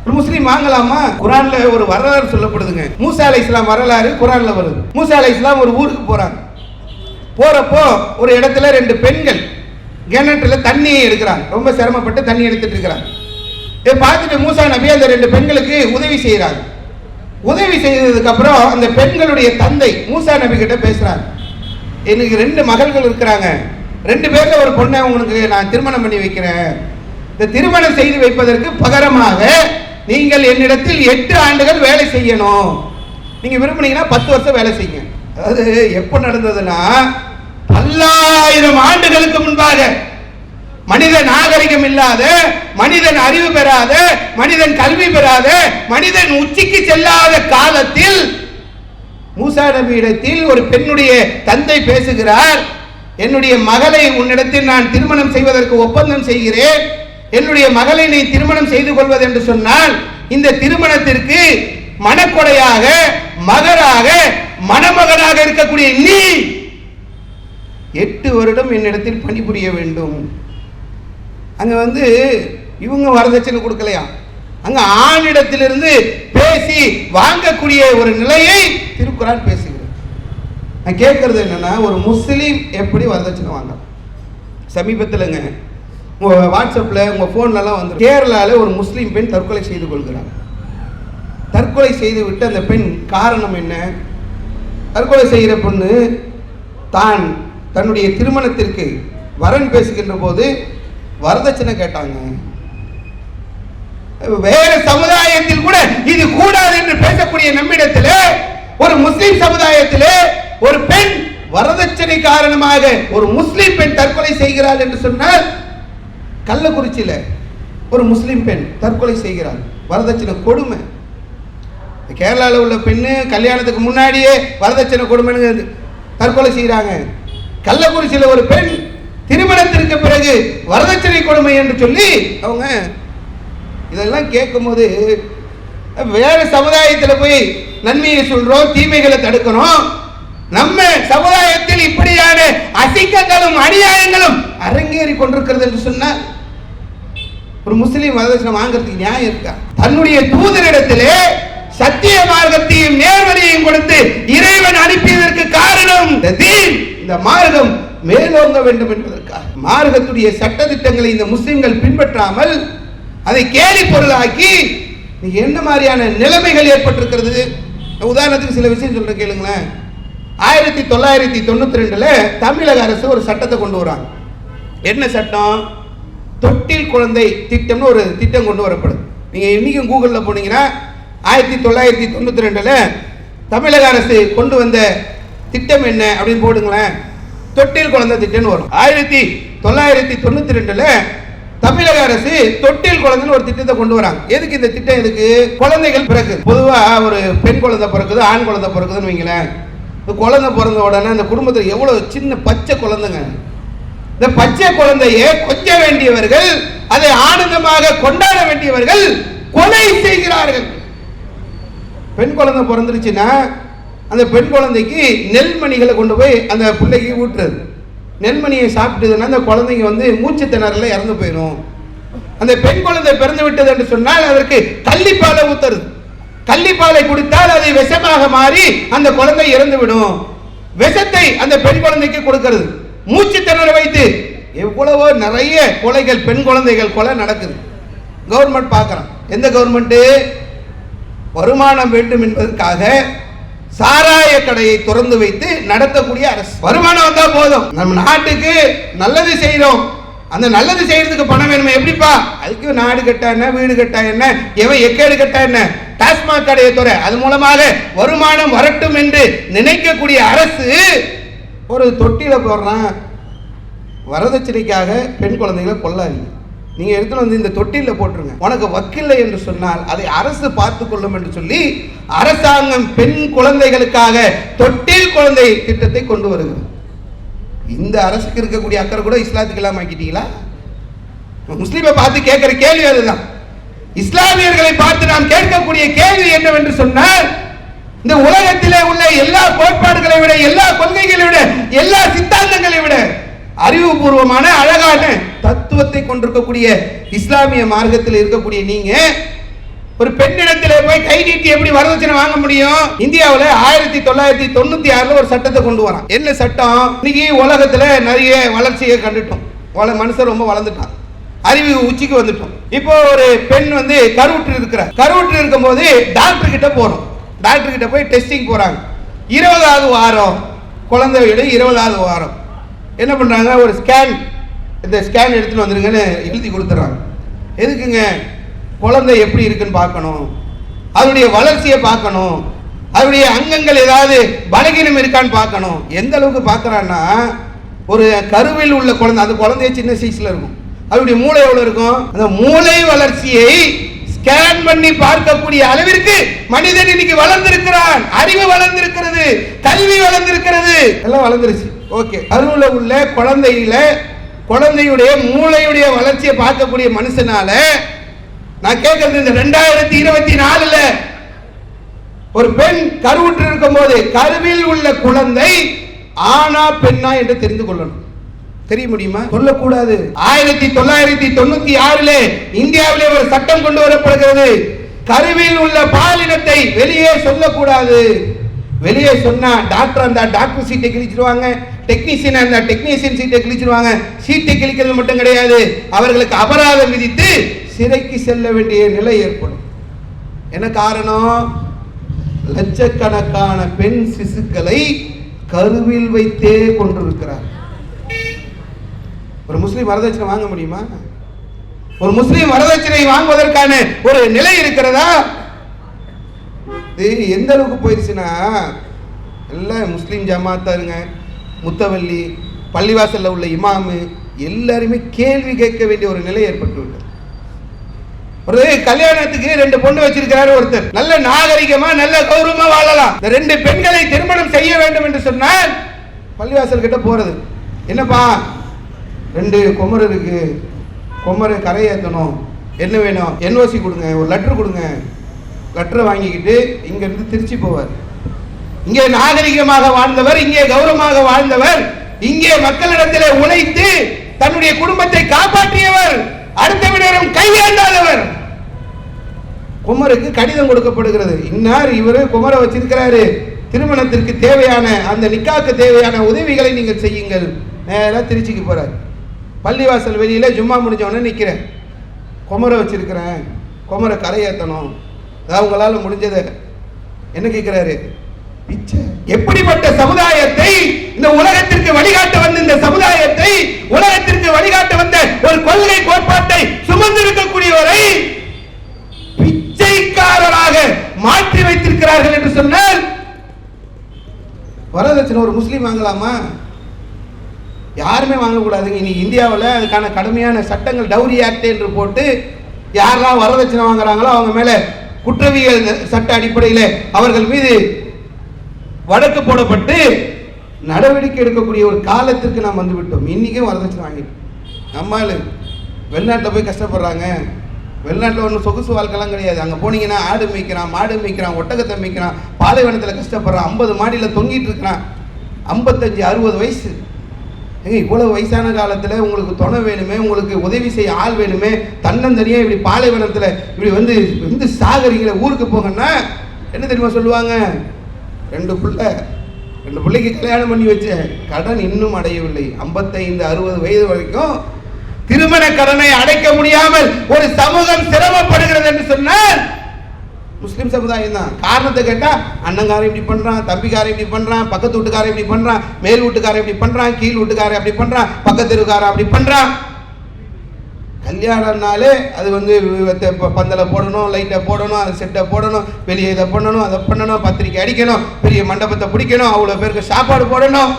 ஒரு முஸ்லீம் வாங்கலாமா? குர்ஆன்ல ஒரு வரலாறு சொல்லப்படுதுங்க. மூசா அலைஹிஸ்ஸலாம் வரலாறு குர்ஆன்ல வருது. மூசா அலைஹிஸ்ஸலாம் ஒரு ஊருக்கு போறாங்க. போறப்போ ஒரு இடத்துல 2 பெண்கள் கிணற்றுல தண்ணி எடுக்கிறாங்க. ரொம்ப சிரமப்பட்டு தண்ணி எடுத்துட்டு இருக்கிறாங்க. இதை பார்த்துட்டு மூசா நபி அந்த 2 பெண்களுக்கு உதவி செய்யறாங்க. உதவி செய்ததுக்கு அப்புறம் அந்த பெண்களுடைய தந்தை மூசா நபி கிட்ட பேசுறாங்க. எனக்கு 2 மகள்கள் இருக்கிறாங்க, 2 பேர்ல ஒரு பொண்ணை உங்களுக்கு நான் திருமணம் பண்ணி வைக்கிறேன். இந்த திருமணம் செய்து வைப்பதற்கு பகரமாக நீங்கள் என்னிடத்தில் 8 ஆண்டுகள் வேலை செய்யணும். நீங்க விரும்புனீங்கன்னா 10 வருஷம் வேலை செய்யுங்க. அதாவது எப்ப நடந்ததுன்னா 1000 ஆண்டுகளுக்கு முன்பாக மனித நாகரிகம் இல்லாத, மனிதன் அறிவு பெறாத, மனிதன் கல்வி பெறாத, மனிதன் உச்சிக்கு செல்லாத காலத்தில் மூசா நபியிடத்தில் ஒரு பெண்ணுடைய தந்தை பேசுகிறார். என்னுடைய மகளை உன்னிடத்தில் நான் திருமணம் செய்வதற்கு ஒப்பந்தம் செய்கிறேன். என்னுடைய மகளை நீ திருமணம் செய்து கொள்வது என்று சொன்னால் இந்த திருமணத்திற்கு மணக்கொடையாக, மகராக, மணமகனாக இருக்கக்கூடிய நீ 8 வருடம் என்னிடத்தில் பணிபுரிய வேண்டும். அங்க இவங்க வரதட்சணை கொடுக்கலையா, அங்க ஆணிடத்திலிருந்து பேசி வாங்கக்கூடிய ஒரு நிலையை திருக்குர்ஆன் பேசுகிறது. நான் கேட்கறது என்னன்னா, ஒரு முஸ்லீம் எப்படி வரதட்சணை வாங்கலாம்? சமீபத்தில்ங்க உங்க வாட்ஸ்அப்ல உங்க போன்லலாம் வந்து கேரளாவில் ஒரு முஸ்லீம் பெண் தற்கொலை செய்து கொள்கிறார். தற்கொலை செய்து விட்டு அந்த பெண் காரணம் என்ன? தற்கொலை செய்கிற பொண்ணு தான் தன்னுடைய திருமணத்திற்கு வரன் பேசுகின்ற போது வரதட்சணை கேட்டாங்க. வேற சமுதாயத்தில் கூட இது கூடாது என்று பேசக்கூடிய நம்மிடத்தில் ஒரு முஸ்லிம் சமுதாயத்தில் ஒரு பெண் வரதட்சணை காரணமாக ஒரு முஸ்லிம் பெண் தற்கொலை செய்கிறாள் என்று சொன்னால், கள்ளக்குறிச்சியில ஒரு முஸ்லிம் பெண் தற்கொலை செய்கிறாள். வரதட்சணை கொடுமை. கேரளாவில் உள்ள பெண்ணு கல்யாணத்துக்கு முன்னாடியே வரதட்சணை கொடுமைன்னு தற்கொலை செய்கிறாங்க. கள்ளக்குறிச்சியில் ஒரு பெண் திருமணத்திற்கு பிறகு வரதட்சணை கொடுமை என்று சொல்லி அவங்க இதெல்லாம் கேட்கும்போது வேற சமுதாயத்தில் போய் நன்மையை சொல்றோம், தீமைகளை தடுக்கணும். நம்ம சமுதாயத்தில் இப்படியான அசிங்கங்களும் அநியாயங்களும் அரங்கேறி கொண்டிருக்கிறது என்று சொன்னால் ஒரு முஸ்லீம் வரதட்சணை வாங்குறதுக்கு நியாயம் இருக்கா? தன்னுடைய தூதரிடத்திலே சத்திய மார்க்கத்தையும் நேர்வழியையும் கொடுத்து இறைவன் அனுப்பியதற்கு காரணம் இந்த மார்க்கம் மேலோங்க வேண்டும் என்பதற்காக. மார்க்கத்துடைய சட்ட திட்டங்களை இந்த முஸ்லிம்கள் பின்பற்றாமல் அதை கேலி பொருளாக்கி என்ன மாதிரியான நிலைமைகள் ஏற்பட்டிருக்கிறது. உதாரணத்துக்கு சில விஷயம் சொல்ற கேளுங்களேன். 1992 தமிழக அரசு ஒரு சட்டத்தை கொண்டு வராங்க. என்ன சட்டம்? தொட்டில் குழந்தை திட்டம்னு ஒரு திட்டம் கொண்டு வரப்படுது. நீங்க இன்னைக்கும் கூகுளில் போனீங்கன்னா 1992 தமிழக அரசு கொண்டு வந்த திட்டம் என்ன அப்படின்னு போடுங்களேன், தொட்டில் குழந்தை திட்டம்னு வரும். 1992 தமிழக அரசு தொட்டில் குழந்தைன்னு ஒரு திட்டத்தை கொண்டு வராங்க. எதுக்கு இந்த திட்டம்? எதுக்கு? குழந்தைகள் பிறகு பொதுவா ஒரு பெண் குழந்தை பிறக்குது, ஆண் குழந்தை பிறக்குதுன்னு வைங்களேன். இந்த குழந்தை பிறந்த உடனே அந்த குடும்பத்தில் எவ்வளவு சின்ன பச்சை குழந்தைங்க, இந்த பச்சை குழந்தையை கொஞ்ச வேண்டியவர்கள், அதை ஆனந்தமாக கொண்டாட வேண்டியவர்கள் கொலை செய்கிறார்கள். பெண் குழந்தை பிறந்துருச்சுன்னா அந்த பெண் குழந்தைக்கு நெல்மணிகளை கொண்டு போய் அந்த பிள்ளைக்கு ஊட்டுறது. நெல்மணியை சாப்பிட்டதுன்னா அந்த குழந்தைங்க மூச்சு திணறல இறந்து போயிடும். அந்த பெண் குழந்தை பிறந்து விட்டது என்று சொன்னால் அதற்கு கள்ளிப்பாலை ஊத்துறது. கள்ளிப்பாலை குடித்தால் அதை விஷமாக மாறி அந்த குழந்தை இறந்து விடும். விஷத்தை அந்த பெண் குழந்தைக்கு கொடுக்கிறது. மூச்சு திணற வைத்து எவ்வளவோ நிறைய கொலைகள், பெண் குழந்தைகள் கொலை நடக்குது. கவர்மெண்ட் பார்க்கறான். எந்த கவர்மெண்ட்? வருமானம் வேண்டும் என்பதற்காக சாராய கடையை திறந்து வைத்து நடத்தக்கூடிய அரசு. வருமானம் வந்தா போதும், நம்ம நாட்டுக்கு நல்லது செய்யறோம், அந்த நல்லது செய்யறதுக்கு பணம் வேணுமே. எப்படிப்பா? அதுக்கு நாடு கட்டா என்ன, வீடு கட்டா என்ன, எவன் எக்கேடு கட்டா என்ன, டாஸ்மாக் கடையை துறை, அது மூலமாக வருமானம் வரட்டும் என்று நினைக்கக்கூடிய அரசு ஒரு தொட்டில போடுறான். வரதட்சணைக்காக பெண் குழந்தைகளை கொல்லாதீங்க, நீங்க எடுத்துட்டு இந்த தொட்டில போட்டுருங்க. உனக்கு வக்கில்லை என்று சொன்னால் அதை அரசு பார்த்துக் கொள்ளும் என்று சொல்லி அரசாங்கம் பெண் குழந்தைகளுக்காக தொட்டில் குழந்தை திட்டத்தை கொண்டு வருகிறது. இந்த அரசுக்கு இருக்கக்கூடிய அக்கறை கூட இஸ்லாத்துக்கு எல்லாம் ஆக்கிட்டீங்களா? முஸ்லீமை பார்த்து கேட்கிற கேள்வி அதுதான். இஸ்லாமியர்களை பார்த்து நாம் கேட்கக்கூடிய கேள்வி என்னவென்று சொன்னால், இந்த உலகத்திலே உள்ள எல்லா கோட்பாடுகளை விட, எல்லா கொள்கைகளை விட, எல்லா சித்தாந்தங்களை விட அறிவுபூர்வமான அழகான தத்துவத்தை கொண்டிருக்கக்கூடிய இஸ்லாமிய மார்க்கத்தில் இருக்கக்கூடிய நீங்க ஒரு பெண்ணிடத்திலே போய் கை நீட்டி எப்படி வரதட்சணை வாங்க முடியும்? இந்தியாவில் 1996 ஒரு சட்டத்தை கொண்டு வரான். என்ன சட்டம்? இன்னைக்கு உலகத்துல நிறைய வளர்ச்சியை கண்டுட்டோம், மனுஷன் ரொம்ப வளர்ந்துட்டான், அறிவு உச்சிக்கு வந்துட்டோம். இப்போ ஒரு பெண் கருவுற்று இருக்கிறார். கருவுற்று இருக்கும் போது டாக்டர் கிட்ட போறோம். டாக்டர் கிட்ட போய் டெஸ்டிங் போறாங்க. 20வது வாரம் குழந்தையோட 20வது வாரம் என்ன பண்றாங்க? ஒரு ஸ்கேன், இந்த ஸ்கேன் எடுத்துட்டு வந்துருங்கன்னு எழுதி கொடுத்துறாங்க. எதுக்குங்க? குழந்தை எப்படி இருக்குன்னு பார்க்கணும், அதனுடைய வளர்ச்சியை பார்க்கணும், அதனுடைய அங்கங்கள் ஏதாவது பலகீனம் இருக்கான்னு பார்க்கணும். எந்த அளவுக்கு பார்க்கறான்னா, ஒரு கருவில் உள்ள குழந்தை, அந்த குழந்தைய சின்ன சைஸ்ல இருக்கும், அதனுடைய மூளை எவ்வளவு இருக்கும், அந்த மூளை வளர்ச்சியை ஸ்கேன் பண்ணி பார்க்கக்கூடிய அளவிற்கு மனிதன் இன்னைக்கு வளர்ந்திருக்கிறான். அறிவு வளர்ந்திருக்கிறது, கல்வி வளர்ந்திருக்கிறது, எல்லாம் வளர்ந்துருச்சு. ஓகே, கருவில் உள்ள குழந்தையுடைய மூளையுடைய வளர்ச்சியை பார்க்கக்கூடிய மனுஷனால நான் கேட்கறது, இந்த 2024 ஒரு பெண் கருவுற்று இருக்கும் போது கருவில் உள்ள குழந்தை ஆனா பெண்ணா என்று தெரிந்து கொள்ளணும். தெரிய முடியுமா? சொல்லக்கூடாது. 1996 இந்தியாவிலே ஒரு சட்டம் கொண்டு வரப்படுகிறது. கருவில் உள்ள பாலினத்தை வெளியே சொல்லக்கூடாது. வெளியே சொன்னா டாக்டர் அந்த டாக்டர் சீட்டை கிழிச்சிருவாங்க, டெக்னீசியன் அந்த டெக்னீசியன் சீட்டை கிழிச்சிருவாங்க. சீட்டை கிழிக்கிறது மட்டும் கிடையாது, அவர்களுக்கு அபராதம் விதித்து சிறைக்கு செல்ல வேண்டிய நிலை ஏற்படும். என்ன காரணம்? லட்சக்கணக்கான பெண் சிசுக்களை கருவில் வைத்தே கொண்டிருக்கிறார். ஒரு முஸ்லீம் வரதட்சணை வாங்க முடியுமா? ஒரு முஸ்லீம் வரதட்சணை வாங்குவதற்கான ஒரு நிலை இருக்கிறதா? இது எந்த அளவுக்கு போயிடுச்சுன்னா, எல்லாம் முஸ்லீம் ஜமாத்தாருங்க, முத்தவல்லி, பள்ளிவாசல்ல உள்ள இமாமு எல்லாருமே கேள்வி கேட்க வேண்டிய ஒரு நிலை ஏற்பட்டு விட்டது. ஒரு கல்யாணத்துக்கு 2 பொண்ணு வச்சிருக்கிறாரு ஒருத்தர், நல்ல நாகரிகமா நல்ல கௌரவமா வாழலாம். இந்த 2 பெண்களை திருமணம் செய்ய வேண்டும் என்று சொன்னால் பள்ளிவாசல் கிட்ட போகிறது, என்னப்பா 2 குமர் இருக்கு, குமரை கரையேற்றணும், என்ன வேணும், என்ஓசி கொடுங்க, ஒரு லெட்டர் கொடுங்க. லெட்டரை வாங்கிக்கிட்டு இங்கேருந்து திருச்சி போவார். இங்கே நாகரிகமாக வாழ்ந்தவர், இங்கே கௌரவமாக வாழ்ந்தவர், இங்கே மக்களிடத்தில் உழைத்து தன்னுடைய குடும்பத்தை காப்பாற்றியவர், அடுத்தவரிடம் கையேந்தாதவர். குமருக்கு கடிதம் கொடுக்கப்படுகிறது, இன்னார் இவரு குமரை வச்சிருக்கிறாரு, திருமணத்திற்கு தேவையான அந்த நிக்காக்கு தேவையான உதவிகளை நீங்கள் செய்யுங்கள். நேராக திருச்சிக்கு போறார். பள்ளிவாசல் வெளியில ஜும்மா முடிஞ்சவொடனே நிற்கிறேன், குமரை வச்சிருக்கிறேன், குமரை கரையேற்றணும், அவங்களால முடிஞ்சதை என்ன கேட்கிறாரு, பிச்சை. எப்படிப்பட்ட சமுதாயத்தை இந்த உலகத்திற்கு வழிகாட்ட வந்த இந்த சமுதாயத்தை, உலகத்திற்கு வழிகாட்ட வந்த ஒரு கொள்கை கோட்பாட்டை சுமந்திருக்கக்கூடியவரை பிச்சைக்காரராக மாற்றி வைத்திருக்கிறார்கள் என்று சொன்னால், வரதட்சணை ஒரு முஸ்லீம் வாங்கலாமா? யாருமே வாங்கக்கூடாதுங்க. இனி இந்தியாவில் அதுக்கான கடுமையான சட்டங்கள், டவுரி ஆக்ட் என்று போட்டு யாரெல்லாம் வரதட்சணை வாங்குறாங்களோ அவங்க மேல குற்றவியல் சட்ட அடிப்படையில் அவர்கள் மீது வழக்கு போடப்பட்டு நடவடிக்கை எடுக்கக்கூடிய ஒரு காலத்திற்கு நாம் வந்து விட்டோம். இன்னைக்கும் வரதட்சணை வாங்கிட்டோம். நம்மால் வெளிநாட்டில் போய் கஷ்டப்படுறாங்க. வெளிநாட்டில் ஒன்றும் சொகுசு வாழ்க்கைலாம் கிடையாது. அங்கே போனீங்கன்னா ஆடு மேய்க்கிறான், மாடு மேய்க்கிறான், ஒட்டகத்தை மேய்க்கிறான், பாலைவனத்தில் கஷ்டப்படுறான், 50 மாடியில் தொங்கிட்டு இருக்கிறான், 55-60 வயசு. இவ்வளவு வயசான காலத்தில் உங்களுக்கு துணை வேணுமே, உங்களுக்கு உதவி செய்ய ஆள் வேணுமே, தன்னந்தனியாக இப்படி பாலைவனத்தில் இப்படி வந்து சாகரிங்களை, ஊருக்கு போங்கன்னா என்ன தெரியுமா சொல்லுவாங்க, 2 பிள்ளைக்கு கல்யாணம் பண்ணி வச்ச கடன் இன்னும் அடையவில்லை. 55-60 வயது வரைக்கும் திருமண கடனை அடைக்க முடியாமல் ஒரு சமூகம் சிரமப்படுகிறது என்று சொன்னால் முஸ்லிம் சமுதாயம் தான். காரணத்தை கேட்டா அண்ணங்காரன் இப்படி பண்றான், தம்பிக்காரன் இப்படி பண்றான், பக்கத்து வீட்டுக்காரன் இப்படி பண்றான், மேல் வீட்டுக்காரன் இப்படி பண்றான், கீழ் வீட்டுக்காரன் அப்படி பண்றான், பக்கத்து வீட்டுக்காரன் அப்படி பண்றான். கல்யாணம்னாலே அது பந்தலை போடணும், லைட்டை போடணும், அது செட்டை போடணும், வெளியே இதை பண்ணணும், அதை பண்ணணும், பத்திரிக்கை அடிக்கணும், பெரிய மண்டபத்தை பிடிக்கணும், அவ்வளோ பேருக்கு சாப்பாடு போடணும்.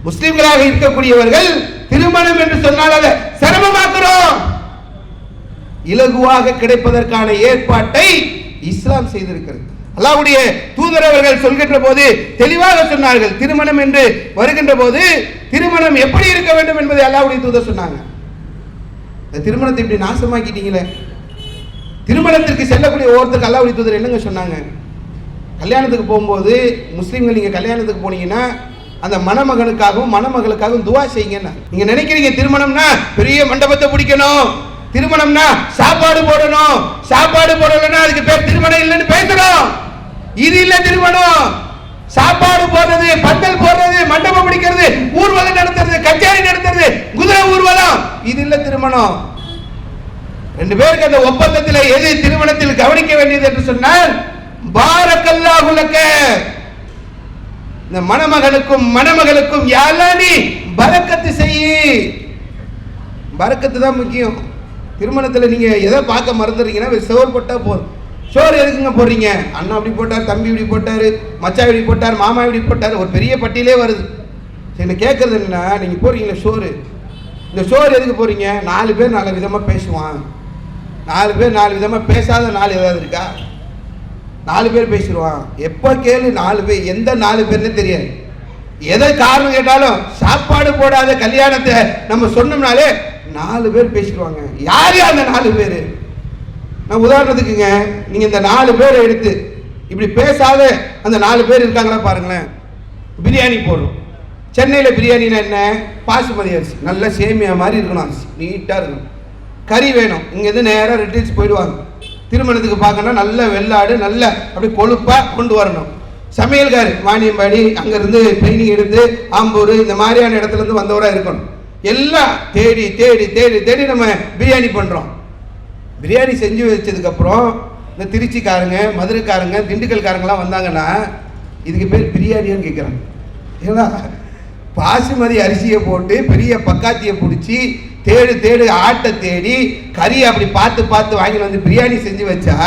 முஸ்லிம்களாக இருக்கக்கூடியவர்கள் திருமணம் என்று சொன்னால் அதை சிரமமாக்குறோம். இலகுவாக கிடைப்பதற்கான ஏற்பாட்டை இஸ்லாம் செய்திருக்கிறது. அல்லாஹ்வுடைய தூதர் அவர்கள் சொல்கின்ற போது தெளிவாக சொன்னார்கள். திருமணம் என்று வருகின்ற போது திருமணம் எப்படி இருக்க வேண்டும் என்பதை அல்லாஹ்வுடைய தூதர் சொன்னாங்க. திருமணத்தை இப்படி நாசமாக்கிட்டீங்களே. திருமணத்திற்கு செல்லக்கூடிய ஒவ்வொருத்தருக்கு அல்லாஹ்வுடைய தூதர் என்னங்க சொன்னாங்க, கல்யாணத்துக்கு போகும்போது முஸ்லீம்கள் நீங்க கல்யாணத்துக்கு போனீங்கன்னா அந்த மணமகனுக்காகவும் மணமகளுக்காகவும் துவா செய்யுங்க. நீங்க நினைக்கிறீங்க திருமணம்னா பெரிய மண்டபத்தை பிடிக்கணும், திருமணம்னா சாப்பாடு போடணும், சாப்பாடு போடலன்னா அதுக்கு பேர் திருமணம் இல்லைன்னு பேசுறோம். இது இல்ல திருமணம். சாப்பாடு போடுறது, பந்தல் போடுறது, மண்டபம் பிடிக்கிறது, ஊர்வலம் நடத்துறது, கச்சேரி நடத்துறது, குதிரை ஊர்வலம், இது இல்ல திருமணம். 2 பேருக்கு அந்த ஒப்பந்தத்தில் எது திருமணத்தில் கவனிக்க வேண்டியது என்று சொன்னால், பாரக்கல்லாஹு லக்க, இந்த மணமகனுக்கும் மணமகளுக்கும் யாலானி பரக்கத்து செய்யி. பரக்கத்து தான் முக்கியம். திருமணத்தில் நீங்க எதை பார்க்க மறந்துறீங்கன்னா சோறு போட்டா போதும். சோறு எதுக்குங்க போடுறீங்க, அண்ணா இப்படி போட்டார், தம்பி இப்படி போட்டாரு, மச்சா இப்படி போட்டார், மாமா இப்படி போட்டார், ஒரு பெரிய பட்டியலே வருது. சரி கேட்கறது என்னன்னா, நீங்க போறீங்களா சோறு, இந்த சோறு எதுக்கு போறீங்க, 4 பேர் 4 விதமா பேசுவான், 4 பேர் 4 விதமா பேசாத நாள் ஏதாவது இருக்கா, 4 பேர் பேசிடுவான். எப்போ கேளு 4 பேர், எந்த 4 பேர்னு தெரியாது. எதை காரணம் கேட்டாலும் சாப்பாடு போடாத கல்யாணத்தை நம்ம சொன்னோம்னாலே 4 பேர் பேசிடுவாங்க. யாரு அந்த 4 பேர்? நான் உதாரணத்துக்குங்க, நீங்க இந்த 4 பேரை எடுத்து இப்படி பேசாத அந்த 4 பேர் இருக்காங்களா பாருங்களேன். பிரியாணி போடுறோம். சென்னையில் பிரியாணினா என்ன, பாசுமதி அரிசி, நல்லா சேமியா மாதிரி இருக்கணும், அரிசி நீட்டாக இருக்கணும். கறி வேணும், இங்கேருந்து நேராக ரிட்டீல்ஸ் போயிடுவாங்க. திருமணத்துக்கு பார்க்கணும், நல்ல வெள்ளாடு, நல்ல அப்படி கொழுப்பாக கொண்டு வரணும். சமையல்காரு வாணியம்பாடி அங்கேருந்து ட்ரைனிங் எடுத்து ஆம்பூர் இந்த மாதிரியான இடத்துலேருந்து வந்தவராக இருக்கணும். எல்லாம் தேடி தேடி தேடி தேடி நம்ம பிரியாணி பண்ணுறோம். பிரியாணி செஞ்சு வச்சதுக்கப்புறம் இந்த திருச்சிக்காரங்க, மதுரைக்காரங்க, திண்டுக்கல்காரங்களாம் வந்தாங்கன்னா இதுக்கு பேர் பிரியாணின்னு கேட்குறாங்க. ஏன்னா பாசுமதி அரிசியை போட்டு பெரிய பக்காத்தியை பிடிச்சி தேடு தேடு ஆட்டை தேடி கறி அப்படி பார்த்து பார்த்து வாங்கிட்டு வந்து பிரியாணி செஞ்சு வச்சா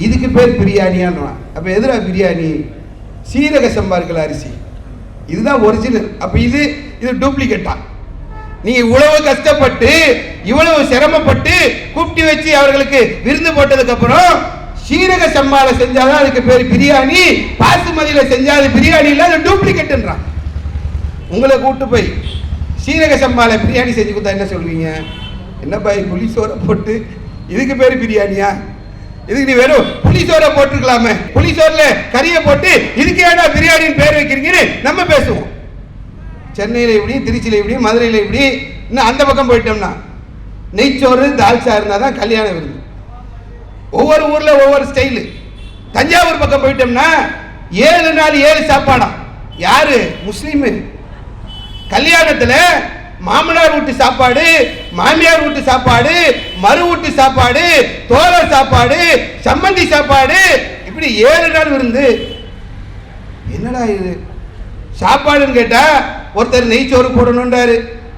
இதுக்கு பேர் பிரியாணியான்னு. அப்போ எதுனா பிரியாணி, சீரக சம்பா இருக்கல அரிசி, இதுதான் ஒரிஜினல். அப்போ இது டூப்ளிகேட்டா? நீங்க இவ்வளவு கஷ்டப்பட்டு இவ்வளவு சிரமப்பட்டு கூப்பிட்டு வச்சு அவர்களுக்கு விருந்து போட்டதுக்கு அப்புறம் சீரக சம்பால செஞ்சாதான் அதுக்கு பேர் பிரியாணி, பாசுமதியில செஞ்சா அது பிரியாணி இல்ல, அது டூப்ளிகேட்ன்றான். உங்களை கூட்டு போய் சீரக சம்பால பிரியாணி செஞ்சு கொடுத்தா என்ன சொல்வீங்க? என்ன பாய் புளிசோரை போட்டு இதுக்கு பேர் பிரியாணியா? இதுக்கு நீ வெறும் புளிசோரை போட்டுருக்கலாமே, புளிசோர்ல கறியை போட்டு இதுக்கு ஏடா பிரியாணின்னு பேர் வைக்கிறீங்கன்னு நம்ம பேசுவோம். சென்னையில் இப்படி, திருச்சியில் இப்படி, மதுரையில் இப்படி, இன்னும் அந்த பக்கம் போயிட்டோம்னா நெய்ச்சோறு தால்ச்சா இருந்தால் தான் கல்யாண விருந்து. ஒவ்வொரு ஊர்ல ஒவ்வொரு ஸ்டைலு. தஞ்சாவூர் பக்கம் போயிட்டோம்னா 7 நாள் 7 சாப்பாடா. யாரு? முஸ்லீம். கல்யாணத்துல மாமனார் வீட்டு சாப்பாடு, மாமியார் வீட்டு சாப்பாடு, மறு வீட்டு சாப்பாடு, தோழர் சாப்பாடு, சம்மந்தி சாப்பாடு, இப்படி 7 நாள் விருந்து. என்னடா இது சாப்பாடுன்னு கேட்டா ஒருத்தர் நெய்ச்சோறு போடணும்ன்றாரு,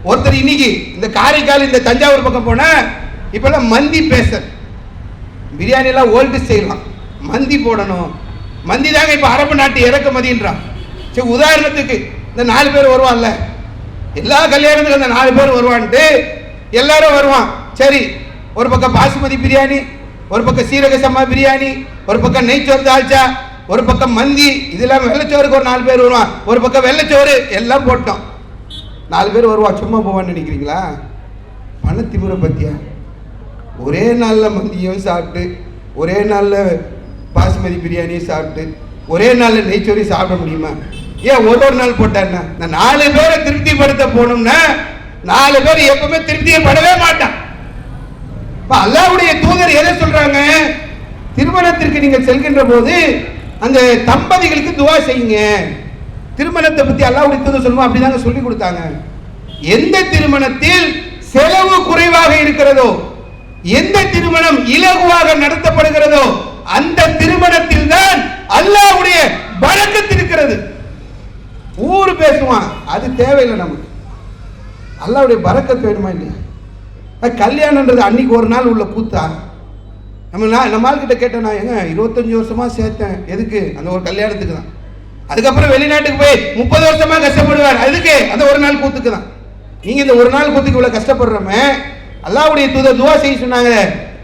ஒருத்தர் இன்னைக்கு இந்த காரைக்கால் இந்த தஞ்சாவூர் பக்கம் போனா இப்பெல்லாம் மந்தி பேச, பிரியாணி எல்லாம் ஓல்டு செய்யலாம், மந்தி போடணும். மந்தி தாங்க இப்ப அரபு நாட்டு இறக்குமதின்றான். சரி, உதாரணத்துக்கு இந்த 4 பேர் வருவான்ல, எல்லா கல்யாணத்துக்கும் அந்த 4 பேர் வருவான்ட்டு எல்லாரும் வருவான். சரி, ஒரு பக்கம் பாசுமதி பிரியாணி, ஒரு பக்கம் சீரக சம்பா பிரியாணி, ஒரு பக்கம் நெய்ச்சோறு தால்ச்சா, ஒரு பக்கம் மந்தி, இதெல்லாம் வெள்ளைச்சோறுக்கு ஒரு 4 பேர் வருவான், ஒரு பக்கம் வெள்ளைச்சோறு, எல்லாம் போட்டோம். 4 பேர் வருவான். சும்மா போவான்னு நினைக்கிறீங்களா? பணத்திமுறை பத்தியா? ஒரே நாளில் மந்தியும் சாப்பிட்டு, ஒரே நாளில் பாசுமதி பிரியாணியும் சாப்பிட்டு, ஒரே நாளில் நெய்ச்சோரையும் சாப்பிட முடியுமா? ஏன் ஒரு நாள் போட்டான்னா, இந்த 4 பேரை திருப்திப்படுத்த போனோம்னா 4 பேர் எப்பவுமே திருப்தியப்படவே மாட்டான். அல்லாஹ்வுடைய தூதர் எதை சொல்றாங்க? திருமணத்திற்கு நீங்கள் செல்கின்ற போது அந்த தம்பதிகளுக்கு துவா செய்யுங்க. திருமணத்தை பத்தி அல்லாஹ்வுடைய தூதர் சொல்லுவோம், அப்படிதாங்க சொல்லி கொடுத்தாங்க. எந்த திருமணத்தில் செலவு குறைவாக இருக்கிறதோ, எந்த திருமணம் இலகுவாக நடத்தப்படுகிறதோ, அந்த திருமணத்தில் தான் அல்லாஹ்வுடைய பரக்கத் இருக்கிறது. ஊர் பேசுவான், அது தேவையில்லை நமக்கு. அல்லாஹ்வுடைய பரக்கத் வேணுமா இல்லையா? கல்யாணம்ன்றது அன்னைக்கு ஒரு நாள் உள்ள கூத்தா? நம்ம ஆள்கிட்ட கேட்டேன்னா, எங்க 25 வருஷமா சேர்த்தேன், எதுக்கு? அந்த ஒரு கல்யாணத்துக்கு தான். அதுக்கப்புறம் வெளிநாட்டுக்கு போய் 30 வருஷமா கஷ்டப்படுவார், அதுக்கு அந்த ஒரு நாள் கூத்துக்கு தான். நீங்க இந்த ஒரு நாள் கூத்துக்கு இவ்வளவு கஷ்டப்படுறோமே, அல்லாஹ்வுடைய தூதர் துவா செய்ய சொன்னாங்க.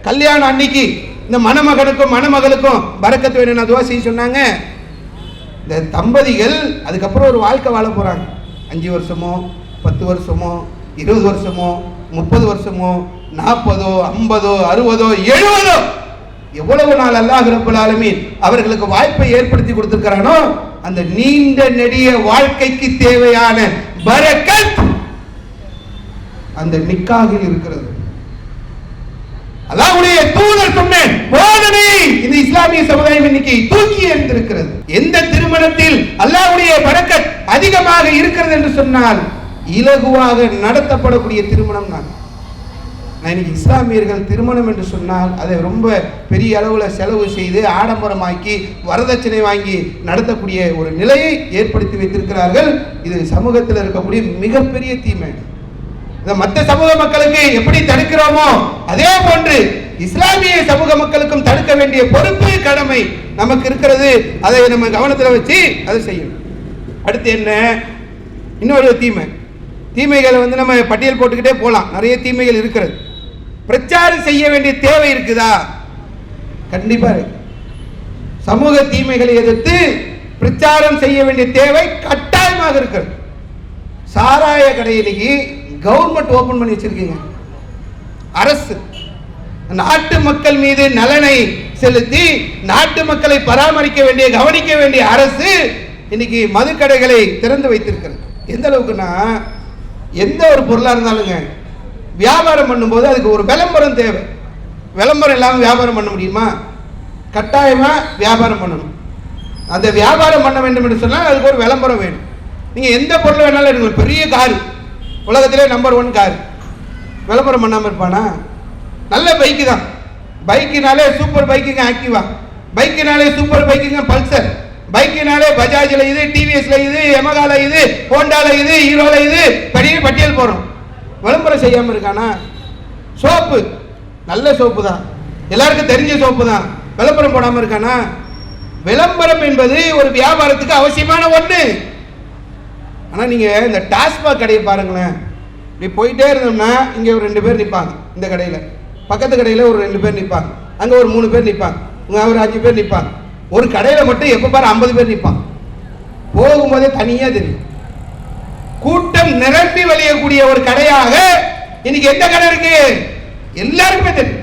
கல்யாணம் அன்னைக்கு இந்த மணமகனுக்கும் மணமகளுக்கும் பரக்கத் வேணும்னா துவா செய்ய சொன்னாங்க. இந்த தம்பதிகள் அதுக்கப்புறம் ஒரு வாழ்க்கை வாழ போறாங்க. 5 வருஷமோ 10 வருஷமோ 20 வருஷமோ 30 வருஷமோ 40, 50, 60, 70 எவ்வளவு நாள் அல்லாஹ் ரப்பல் ஆலமீன் அவர்களுக்கு வாய்ப்பை ஏற்படுத்தி கொடுத்திருக்கிறானோ, அந்த நீண்ட நெடிய வாழ்க்கைக்கு தேவையான பரக்கத் அந்த நிக்காஹில் இருக்கிறது. அல்லாஹ்வுடைய தூதர் சொன்ன போதனை இந்த இஸ்லாமிய சமுதாயம் இன்னைக்கு தூக்கி எறிந்திருக்கிறது. எந்த திருமணத்தில் அல்லாஹ்வுடைய பரக்கத் அதிகமாக இருக்கிறது என்று சொன்னால் இலகுவாக நடத்தப்படக்கூடிய திருமணம் தான். இன்னைக்கு இஸ்லாமியர்கள் திருமணம் என்று சொன்னால் அதை ரொம்ப பெரிய அளவில் செலவு செய்து ஆடம்பரமாக்கி வரதட்சணை வாங்கி நடத்தக்கூடிய ஒரு நிலையை ஏற்படுத்தி வைத்திருக்கிறார்கள். இது சமூகத்தில் இருக்கக்கூடிய மிகப்பெரிய தீமை. இதை மற்ற சமூக மக்களுக்கு எப்படி தடுக்கிறோமோ அதே போன்று இஸ்லாமிய சமூக மக்களுக்கும் தடுக்க வேண்டிய பொறுப்பு கடமை நமக்கு இருக்கிறது. அதை நம்ம கவனத்தில் வச்சு அதை செய்யணும். அடுத்து என்ன? இன்னொரு தீமைகளை நம்ம பட்டியல் போட்டுக்கிட்டே போகலாம். நிறைய தீமைகள் இருக்கிறது. பிரச்சாரம் செய்ய வேண்டிய தேவை இருக்குதா? கண்டிப்பா இருக்கு. சமூக தீமைகளை எதிர்த்து பிரச்சாரம் செய்ய வேண்டிய தேவை கட்டாயமாக இருக்கிறது. சாராய கடையிலேயே கவர்மெண்ட் ஓபன் பண்ணி வச்சிருக்கீங்க. அரசு நாட்டு மக்கள் மீது நலனை செலுத்தி நாட்டு மக்களை பராமரிக்க வேண்டிய கவனிக்க வேண்டிய அரசு இன்னைக்கு மதுக்கடைகளை திறந்து வைத்திருக்கிறது. எந்த அளவுக்குன்னா, எந்த ஒரு பொருளாக இருந்தாலுங்க வியாபாரம் பண்ணும்போது அதுக்கு ஒரு விளம்பரம் தேவை. விளம்பரம் இல்லாமல் வியாபாரம் பண்ண முடியுமா? கட்டாயமாக வியாபாரம் பண்ணணும். அந்த வியாபாரம் பண்ண வேண்டும் என்று சொன்னால் அதுக்கு ஒரு விளம்பரம் வேணும். நீங்கள் எந்த பொருள் வேணாலும் எடுக்கணும். பெரிய காரு, உலகத்திலே நம்பர் 1 காரு, விளம்பரம் பண்ணாமல் இருப்பானா? நல்ல பைக்கு தான். பைக்கினாலே சூப்பர் பைக்குங்க ஆக்டிவா, பைக்கினாலே சூப்பர் பைக்குங்க பல்சர், பைக்கினாலே பஜாஜில் இது, டிவிஎஸ்ல இது, எமகால இது, ஹோண்டால இது, ஹீரோல இது, பெரிய பட்டியல் போறோம். விளம்பரம் செய்யாம இருக்கானா? சோப்பு நல்ல சோப்பு தான், எல்லாருக்கும் தெரிஞ்ச சோப்பு தான், விளம்பரம் போடாம இருக்கானா? விளம்பரம் என்பது ஒரு வியாபாரத்துக்கு அவசியமான ஒன்று. ஆனா நீங்க இந்த டாஸ்மாக் கடையை பாருங்களேன். இப்படி போயிட்டே இருந்தோம்னா இங்க ஒரு 2 பேர் நிற்பாங்க, இந்த கடையில பக்கத்து கடையில ஒரு 2 பேர் நிற்பாங்க, அங்க ஒரு 3 பேர் நிற்பாங்க. ஒரு 5 பேர் நிற்பாங்க. ஒரு கடையில் மட்டும் எப்போ பாரு 50 பேர் நிற்பாங்க. போகும்போதே தனியாக தெரியும். கூட்டம் நிரம்பி வழியக்கூடிய ஒரு கடையாக இன்னைக்கு எந்த கடை இருக்கு எல்லாருக்குமே தெரியும்.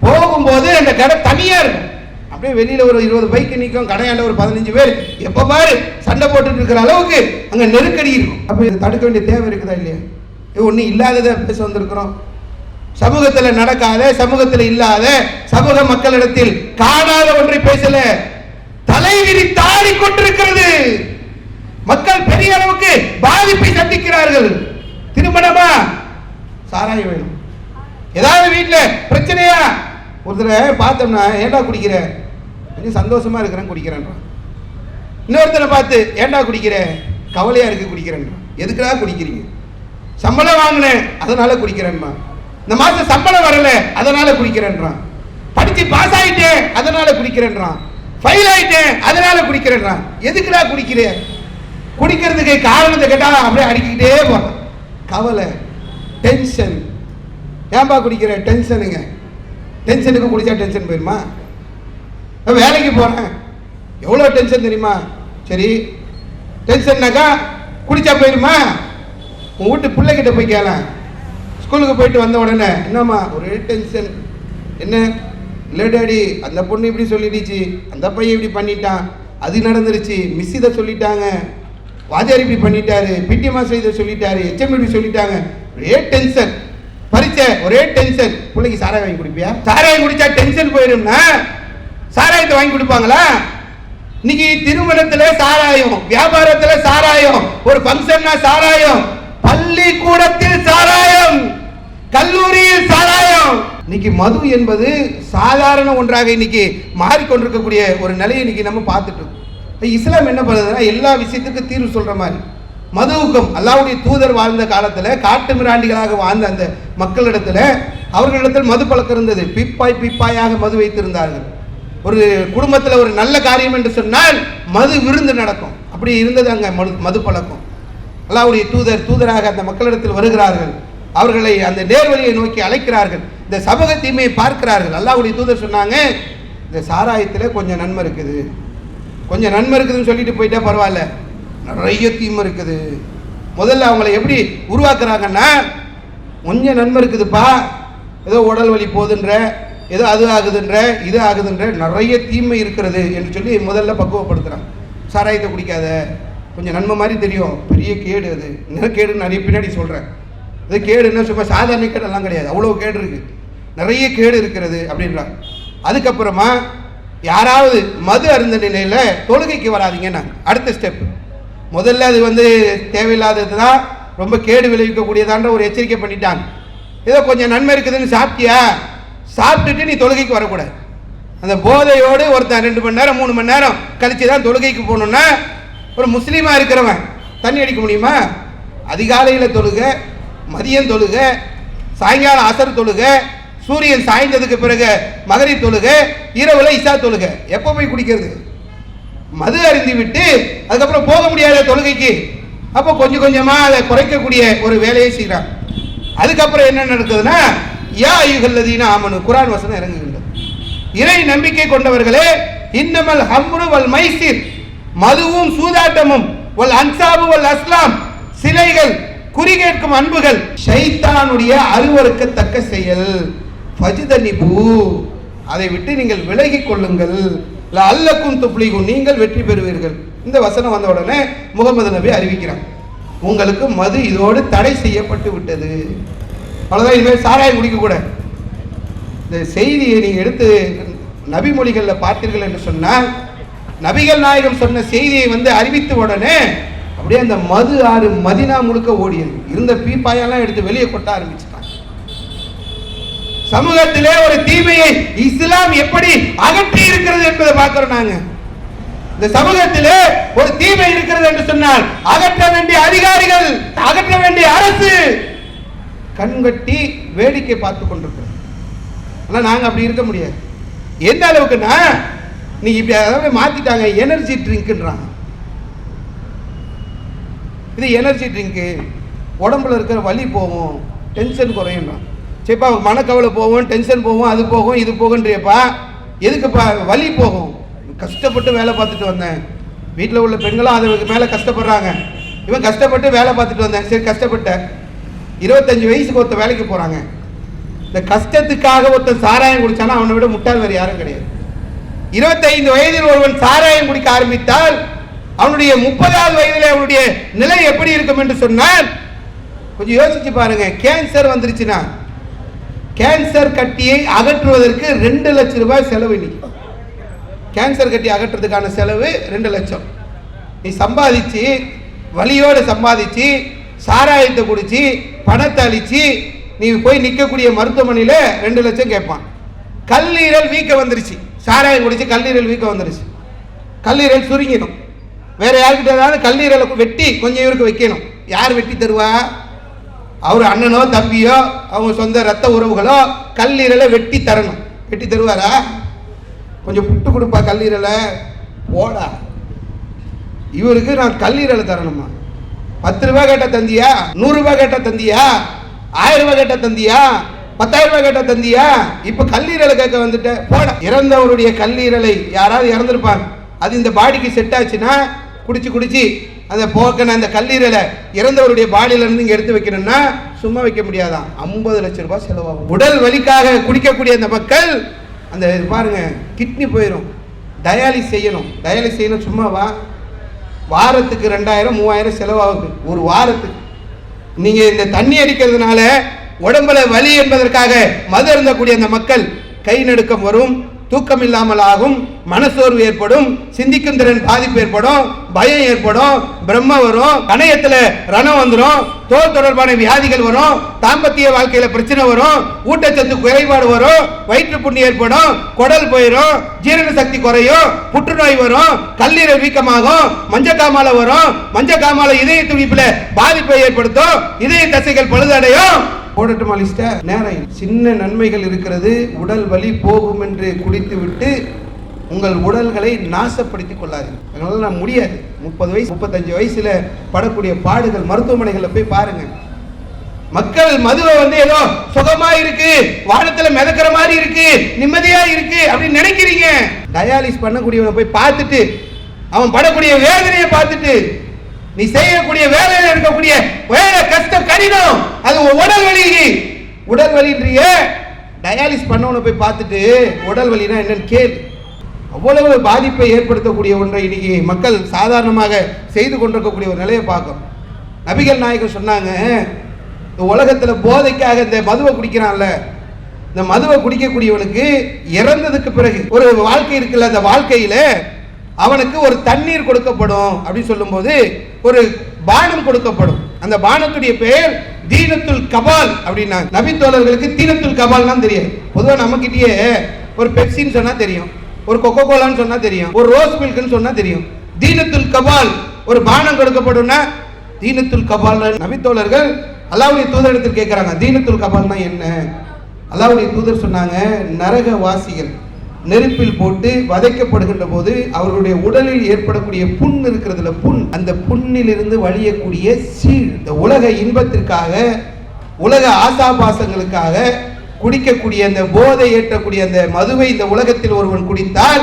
போகும்போது அந்த கடை தனியா இருக்கும். அப்படியே வெளியில ஒரு 20 பைக் நிற்கும், கடையாண்ட ஒரு 15 பேர் எப்ப பாரு சண்டை போட்டுட்டு இருக்கிற அளவுக்கு அங்க நெருக்கடி இருக்கும். அப்ப இதை தடுக்க வேண்டிய தேவை இருக்குதா இல்லையா? இது ஒன்றும் இல்லாததை பேச வந்திருக்கிறோம். சமூகத்தில் நடக்காத, சமூகத்தில் இல்லாத, சமூக மக்களிடத்தில் காணாத ஒன்றை பேசல. தலைவிரி தாடி கொண்டிருக்கிறது. மக்கள் பெரிய அளவுக்கு பாதிப்பை சந்திக்கிறார்கள். திருமணமா சாராயம் வேணும், ஏதாவது வீட்டில் பிரச்சனையா ஒருத்தரை பார்த்தோம்னா ஏண்டா குடிக்கிற, கொஞ்சம் சந்தோஷமா இருக்கிறேன் குடிக்கிறேன். இன்னொருத்தரை பார்த்து ஏண்டா குடிக்கிற, கவலையா இருக்கு குடிக்கிறேன். எதுக்குடா குடிக்கிறீங்க? சம்பளம் வாங்கினேன் அதனால குடிக்கிறேன்மா. இந்த மாசம் சம்பளம் வரல அதனால குடிக்கிறேன்றான். படிச்சு பாஸ் ஆயிட்டேன் அதனால குடிக்கிறேன்றான். ஃபெயில் ஆயிட்டேன் அதனால குடிக்கிறேன்றான். எதுக்குடா குடிக்கிற? குடிக்கிறதுக்கு காரணத்தை கேட்டா அப்படியே அடிக்கிட்டே போறான். கவலை, டென்ஷன். ஏன்பா குடிக்கிற? டென்ஷனுங்க. டென்ஷனுக்கு குடிச்சா டென்ஷன் போயிருமா? வேலைக்கு போறேன், எவ்வளோ டென்ஷன் தெரியுமா? சரி, டென்ஷன்னாக்கா குடிச்சா போயிருமா? உன் வீட்டு பிள்ளைகிட்ட போய் கேள. ஸ்கூலுக்கு போயிட்டு வந்த உடனே என்னம்மா ஒரே டென்ஷன். என்ன? இல்லை டாடி, அந்த பொண்ணு இப்படி சொல்லிடுச்சு, அந்த பையன் இப்படி பண்ணிட்டான், அது நடந்துருச்சு, மிஸ் இதை சொல்லிட்டாங்க, வாத்தியார் இப்படி பண்ணிட்டாரு, பிடி மாஸ்டர் இதை சொல்லிட்டாரு, HM இப்படி சொல்லிட்டாங்க, ஒரே டென்ஷன். பரீட்சை ஒரே டென்ஷன். பிள்ளைக்கு சாராயம் வாங்கி குடிப்பியா? சாராயம் குடிச்சா டென்ஷன் போயிரும்னா சாராயத்தை வாங்கி கொடுப்பாங்களா? இன்னைக்கு திருமணத்துல சாராயம், வியாபாரத்துல சாராயம், ஒரு ஃபங்க்ஷன்னா சாராயம், பள்ளிக்கூடத்தில் சாராயம், கல்லூரியில் சாராயம். இன்னைக்கு மது என்பது சாதாரண ஒன்றாக இன்னைக்கு மாறிக்கொண்டிருக்கக்கூடிய ஒரு நிலையை இன்னைக்கு நம்ம பார்த்துட்டு இருக்கோம். இஸ்லாம் என்ன பண்ணுதுன்னா எல்லா விஷயத்துக்கும் தீர்வு சொல்ற மாதிரி மதுவுக்கும் அல்லாஹ்வுடைய தூதர் வாழ்ந்த காலத்தில் காட்டு மிராண்டிகளாக வாழ்ந்த அந்த மக்களிடத்துல அவர்களிடத்தில் மது பழக்கம் இருந்தது. பிப்பாய் பிப்பாயாக மது வைத்திருந்தார்கள். ஒரு குடும்பத்தில் ஒரு நல்ல காரியம் என்று சொன்னால் மது விருந்து நடக்கும். அப்படி இருந்தது அங்கே மது பழக்கம். அல்லாஹ்வுடைய தூதராக அந்த மக்களிடத்தில் வருகிறார்கள். அவர்களை அந்த நேர்வழியை நோக்கி அழைக்கிறார்கள். இந்த சமூக தீமையை பார்க்கிறார்கள். அல்லாஹ்வுடைய தூதர் சொன்னாங்க, இந்த சாராயத்தில் கொஞ்சம் நன்மை இருக்குது, கொஞ்சம் நன்மை இருக்குதுன்னு சொல்லிட்டு போயிட்டா பரவாயில்ல, நிறைய தீமை இருக்குது. முதல்ல அவங்களை எப்படி உருவாக்குறாங்கன்னா, கொஞ்சம் நன்மை இருக்குதுப்பா, ஏதோ உடல் வலி போகுதுன்ற, ஏதோ அது ஆகுதுன்ற, இது ஆகுதுன்ற, நிறைய தீமை இருக்கிறது என்று சொல்லி முதல்ல பக்குவப்படுத்துகிறாங்க. சாராயத்தை குடிக்காத, கொஞ்சம் நன்மை மாதிரி தெரியும், பெரிய கேடு அது. என்ன கேடுன்னு நிறைய பின்னாடி சொல்கிறேன். அது கேடுன்னா சும்மா சாதாரண கேடெல்லாம் கிடையாது, அவ்வளோ கேடு இருக்குது, நிறைய கேடு இருக்கிறது அப்படின்றாங்க. அதுக்கப்புறமா யாராவது மது அருந்த நிலையில் தொழுகைக்கு வராதிங்கன்னா அடுத்த ஸ்டெப்பு. முதல்ல அது தேவையில்லாதது தான், ரொம்ப கேடு விளைவிக்கக்கூடியதான்ற ஒரு எச்சரிக்கை பண்ணிட்டாங்க. ஏதோ கொஞ்சம் நன்மை இருக்குதுன்னு சாப்பிட்டியா, சாப்பிட்டுட்டு நீ தொழுகைக்கு வரக்கூடாது. அந்த போதையோடு ஒருத்தன் 2 மணி நேரம் 3 மணி நேரம் கழிச்சு தான் தொழுகைக்கு போகணுன்னா ஒரு முஸ்லீமாக இருக்கிறவன் தண்ணி அடிக்க முடியுமா? அதிகாலையில் தொழுக, மதியம் தொழுக, சாயங்காலம் அசர் தொழுக, சூரியன் சாய்ந்ததுக்கு பிறகு மகரிப் தொழுக, இரவுல இசா தொழுக. எப்போ போய் குடிக்கிறது? மது அருந்தி விட்டு அதுக்கப்புறம் போக முடியாத தொழுகைக்கு. அப்போ கொஞ்சம் கொஞ்சமா அதை குறைக்கக்கூடிய ஒரு வேலையை செய்கிறாங்க. அதுக்கப்புறம் என்ன நடக்குதுன்னா, யா அய்யுஹல்லதீன ஆமனு, குர்ஆன் வசனம் இறங்குகின்றது. இறை நம்பிக்கை கொண்டவர்களே, இன்னமல் ஹம்ரு வல் மைசிர், மதுவும் சூதாட்டமும், வல் அன்சாபு வல் அஸ்லாம், சிலைகள், குறி கேட்கும் அன்புகள், ஷைத்தானுடைய அருவருக்கத்தக்க செயல், ஃபஜ்தனிபு, அதை விட்டு நீங்கள் விலகிக் கொள்ளுங்கள், லஅல்லக்கும் துஃப்லிஹூன், நீங்கள் வெற்றி பெறுவீர்கள். இந்த வசனம் வந்த உடனே முகமது நபி அறிவிக்கிறார், உங்களுக்கு மது இதோடு தடை செய்யப்பட்டு விட்டது. அவ்வளோதான், இனிமேல் சாராயம் குடிக்கக்கூடாது. இந்த செய்தியை நீங்கள் எடுத்து நபிமொழிகளில் பார்த்தீர்கள் என்று சொன்னால், நபிகள் நாயகம் சொன்ன செய்தியை அறிவித்த உடனே அப்படியே அந்த மது ஆறு மதினா முழுக்க ஓடியது. இருந்த பீப்பாயெல்லாம் எடுத்து வெளியே கொட்ட ஆரம்பிச்சுட்டாங்க. சமூகத்திலே ஒரு தீமையை இஸ்லாம் எப்படி அகற்றி இருக்கிறது என்பதை பார்க்கிறோம். நாங்க இந்த சமூகத்திலே ஒரு தீமை இருக்கிறது என்று சொன்னால் அகற்ற வேண்டிய அதிகாரிகள், அகற்ற வேண்டிய அரசு கண்கட்டி வேடிக்கை பார்த்து கொண்டிருக்கிறோம். ஆனால் நாங்கள் அப்படி இருக்க முடியாது. எந்த அளவுக்குன்னா, நீ இப்படி அதாவது மாத்திட்டாங்க, எனர்ஜி ட்ரிங்க்ன்றாங்க. இது எனர்ஜி ட்ரிங்க்கு, உடம்புல இருக்கிற வலி போகும், டென்ஷன் குறையும்னா. சரிப்பா, மனக்கவலை போகும், டென்ஷன் போகும், அது போகும், இது போகுன்றியப்பா. எதுக்குப்பா? வலி போகும். கஷ்டப்பட்டு வேலை பார்த்துட்டு வந்தேன், வீட்டில் உள்ள பெண்களும் அதுக்கு மேலே கஷ்டப்படுறாங்க, இவன் கஷ்டப்பட்டு வேலை பார்த்துட்டு வந்தேன், சரி கஷ்டப்பட்டேன். 25 வயசுக்கு ஒருத்த வேலைக்கு போகிறாங்க. இந்த கஷ்டத்துக்காக ஒருத்தன் சாராயம் குடிச்சானா அவனை விட முட்டாள் வேறு யாரும் கிடையாது. 25 வயதில் ஒருவன் சாராயம் குடிக்க ஆரம்பித்தால் அவனுடைய 30வது வயதில் அவனுடைய நிலை எப்படி இருக்கும் என்று சொன்னால் கொஞ்சம் யோசிச்சு பாருங்க. கேன்சர் வந்துருச்சுன்னா கேன்சர் கட்டியை அகற்றுவதற்கு 2 லட்சம் ரூபாய் செலவு. இன்னைக்கு கேன்சர் கட்டி அகற்றுறதுக்கான செலவு 2 லட்சம். நீ சம்பாதிச்சு வலியோடு சம்பாதிச்சு சாராயத்தை குடிச்சு பணத்தை அழிச்சு நீ போய் நிற்கக்கூடிய மருத்துவமனையில் 2 லட்சம் கேட்பான். கல்லீரல் வீக்க வந்துருச்சு, சாராயம் குடிச்சு கல்லீரல் வீக்க வந்துருச்சு, கல்லீரல் சுருங்கிடும். வேற யாருக்கிட்ட ஏதாவது கல்லீரலை வெட்டி கொஞ்சம் இவருக்கு வைக்கணும். யார் வெட்டி தருவா? அவர் அண்ணனோ தம்பியோ அவங்க சொந்த ரத்த உறவுகளோ கல்லீரலை வெட்டி தரணும். வெட்டி தருவாரா? கொஞ்சம் புட்டு கொடுப்பா கல்லீரலை போடா. இவருக்கு நான் கல்லீரலை தரணுமா? 10 ரூபாய் கேட்ட தந்தியா? 100 ரூபாய் கேட்ட தந்தியா? 1000 ரூபாய் கேட்ட தந்தியா? 10,000 ரூபாய் கேட்ட தந்தியா? இப்ப கல்லீரலை கேட்க வந்துட்ட போட. இறந்தவருடைய கல்லீரலை யாராவது இறந்துருப்பாங்க, அது இந்த பாடிக்கு செட் ஆச்சுன்னா குடிச்சு குடிச்சு அந்த போக்கன அந்த கல்லீரலை இறந்தவருடைய பாடியில இருந்து இங்க எடுத்து வைக்கணும்னா சும்மா வைக்க முடியாதான், 50 லட்சம் ரூபாய் செலவாகும். உடல் வலிக்காக குடிக்கக்கூடிய அந்த மக்கள் அந்த பாருங்க கிட்னி போயிடும், டயாலிஸ் செய்யணும். டயாலிஸ் செய்யணும் சும்மாவா? வாரத்துக்கு 2000 3000 செலவாகுது ஒரு வாரத்துக்கு. நீங்க இந்த தண்ணி அடிக்கிறதுனால உடம்புல வலி என்பதற்காக மது அருந்தக்கூடிய அந்த மக்கள் கை நடுக்கம் வரும், தூக்கம் இல்லாமல் ஆகும், மனசோர்வு ஏற்படும், சிந்திக்கும் திறன் பாதிப்பு ஏற்படும், பயம் ஏற்படும், பிரம்ம வரும், கணையத்துல ரணம் வந்துடும், தோல் தொடர்பான வியாதிகள் வரும், தாம்பத்திய வாழ்க்கையில பிரச்சனை வரும், ஊட்டச்சத்து குறைபாடு வரும், வயிற்று புண்ணி ஏற்படும், குடல் போயிடும், ஜீரண சக்தி குறையும், புற்றுநோய் வரும், கல்லீரல் வீக்கமாகும், மஞ்சக்காமால வரும், மஞ்சக்காமால இதய துடிப்புல பாதிப்பை ஏற்படுத்தும், இதய தசைகள் பழுதடையும். போடட்டுமா லிஸ்ட? நேரம் சின்ன நன்மைகள் இருக்கிறது. உடல் வலி போகும் என்று குடித்து விட்டு உங்கள் உடல்களை நாசப்படுத்திக் கொள்ளாதீர்கள். அதனால நான் முடியாது. 30 வயசு 35 வயசுல படக்கூடிய பாடுகள் மருத்துவமனைகளில் போய் பாருங்க. மக்கள் மதுவை ஏதோ சுகமா இருக்கு, வானத்துல மிதக்கிற மாதிரி இருக்கு, நிம்மதியா இருக்கு அப்படின்னு நினைக்கிறீங்க. டயாலிஸ் பண்ணக்கூடியவனை போய் பார்த்துட்டு அவன் படக்கூடிய வேதனையை பார்த்துட்டு நீ செய்யக்கூடிய வேலையில் இருக்கக்கூடிய வேலை கஷ்டம் கடினம், அது உடல் வலி. உடல் வலின்றிய டயாலிஸ் பண்ணவனை போய் பார்த்துட்டு உடல் வலினா என்னன்னு கேள். அவ்வளவு பாதிப்பை ஏற்படுத்தக்கூடிய ஒன்றை இன்னைக்கு மக்கள் சாதாரணமாக செய்து கொண்டிருக்கக்கூடிய ஒரு நிலையை பார்க்கும். நபிகள் நாயகம் சொன்னாங்க, இந்த உலகத்துல போதைக்காக இந்த மதுவை குடிக்கிறான்ல, இந்த மதுவை குடிக்கக்கூடியவனுக்கு இறந்ததுக்கு பிறகு ஒரு வாழ்க்கை இருக்குல்ல, அந்த வாழ்க்கையில அவனுக்கு ஒரு தண்ணீர் கொடுக்கப்படும் அப்படின்னு சொல்லும்போது ஒரு பானம் கொடுக்கப்படும். அந்த பானத்துடைய பெயர் தீனத்துல் கபால் அப்படின்னா. நபி தோழர்களுக்கு தீனத்துல் கபால்னா தெரியாது. பொதுவாக நம்மகிட்டயே ஒரு பெப்சின்னு சொன்னா தெரியும், ஒரு கொக்கோ கோலான்னு சொன்னா தெரியும், ஒரு ரோஸ் மில்க்னு சொன்னா தெரியும். தீனத்துல் கபால் ஒரு பானம் கொடுக்கப்படும்னா தீனத்துல் கபால். நபி தோழர்கள் அல்லாஹ்வுடைய தூதரிடத்தில் கேட்கிறாங்க, தீனத்துல் கபால்னா என்ன? அல்லாஹ்வுடைய தூதர் சொன்னாங்க, நரகவாசிகள் நெருப்பில் போட்டு வதைக்கப்படுகின்ற போது அவர்களுடைய உடலில் ஏற்படக்கூடிய புண் இருக்கிறதுல புண், அந்த புண்ணில் இருந்து வழியக்கூடிய சீழ், இந்த உலக இன்பத்திற்காக உலக ஆசாபாசங்களுக்காக குடிக்கக்கூடிய அந்த போதை ஏற்றக்கூடிய அந்த மதுவை இந்த உலகத்தில் ஒருவன் குடித்தால்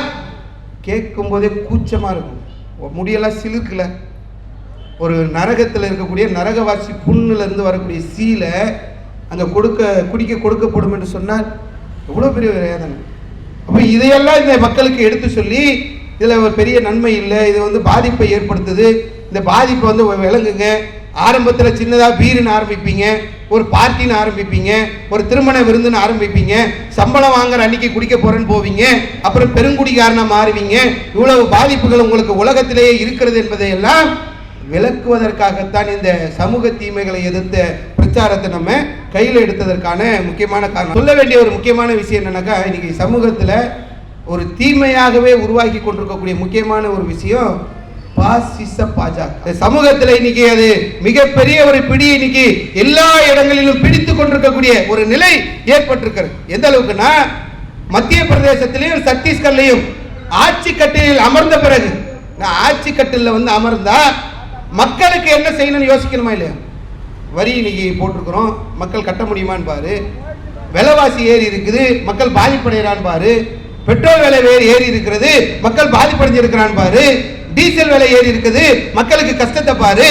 கேட்கும் போதே கூச்சமா இருக்கும், முடியெல்லாம் சிலுக்குல. ஒரு நரகத்தில் இருக்கக்கூடிய நரகவாசி புண்ணுல இருந்து வரக்கூடிய சீலை அங்க குடிக்க கொடுக்கப்படும் என்று சொன்னால் எவ்வளவு பெரிய வேதனை. அப்போ இதையெல்லாம் இந்த மக்களுக்கு எடுத்து சொல்லி இதில் ஒரு பெரிய நன்மை இல்லை, இது பாதிப்பை ஏற்படுத்துது, இந்த பாதிப்பை விளங்குங்க. ஆரம்பத்தில் சின்னதாக பீருன்னு ஆரம்பிப்பீங்க, ஒரு பார்ட்டின்னு ஆரம்பிப்பீங்க, ஒரு திருமண விருந்துன்னு ஆரம்பிப்பீங்க, சம்பளம் வாங்குற அன்னைக்கு குடிக்க போறேன்னு போவீங்க, அப்புறம் பெருங்குடிக்காரனாக மாறுவீங்க. இவ்வளவு பாதிப்புகள் உங்களுக்கு உலகத்திலேயே இருக்கிறது என்பதையெல்லாம் விளக்குவதற்காகத்தான் இந்த சமூக தீமைகளை எதிர்த்த பிரச்சாரத்தை நம்ம கையில் எடுத்ததற்கான முக்கியமான காரணம். சொல்ல வேண்டிய ஒரு முக்கியமான விஷயம் என்னன்னாக்கா, இன்னைக்கு சமூகத்தில் ஒரு தீமையாகவே உருவாக்கி கொண்டிருக்கக்கூடிய முக்கியமான ஒரு விஷயம் பாசிச பாஜக. சமூகத்தில் இன்னைக்கு அது மிகப்பெரிய ஒரு பிடி இன்னைக்கு எல்லா இடங்களிலும் பிடித்து கொண்டிருக்கக்கூடிய ஒரு நிலை ஏற்பட்டிருக்கிறது. எந்த அளவுக்குன்னா, மத்திய பிரதேசத்திலையும் சத்தீஸ்கர்லையும் ஆட்சி கட்டிலில் அமர்ந்த பிறகு, ஆட்சி கட்டில அமர்ந்தா மக்களுக்கு என்ன செய்யணும்னு யோசிக்கணுமா இல்லையா? வரி இன்னைக்கு போட்டிருக்கிறோம், மக்கள் கட்ட முடியுமான்னு பாரு. விலைவாசி ஏறி இருக்குது, மக்கள் பாதிப்படைகிறான்னு பாரு. பெட்ரோல் விலை ஏறி இருக்கிறது, மக்கள் பாதிப்படைஞ்சிருக்கிறான் பாரு. டீசல் விலை ஏறி இருக்குது, மக்களுக்கு கஷ்டத்தை பாரு.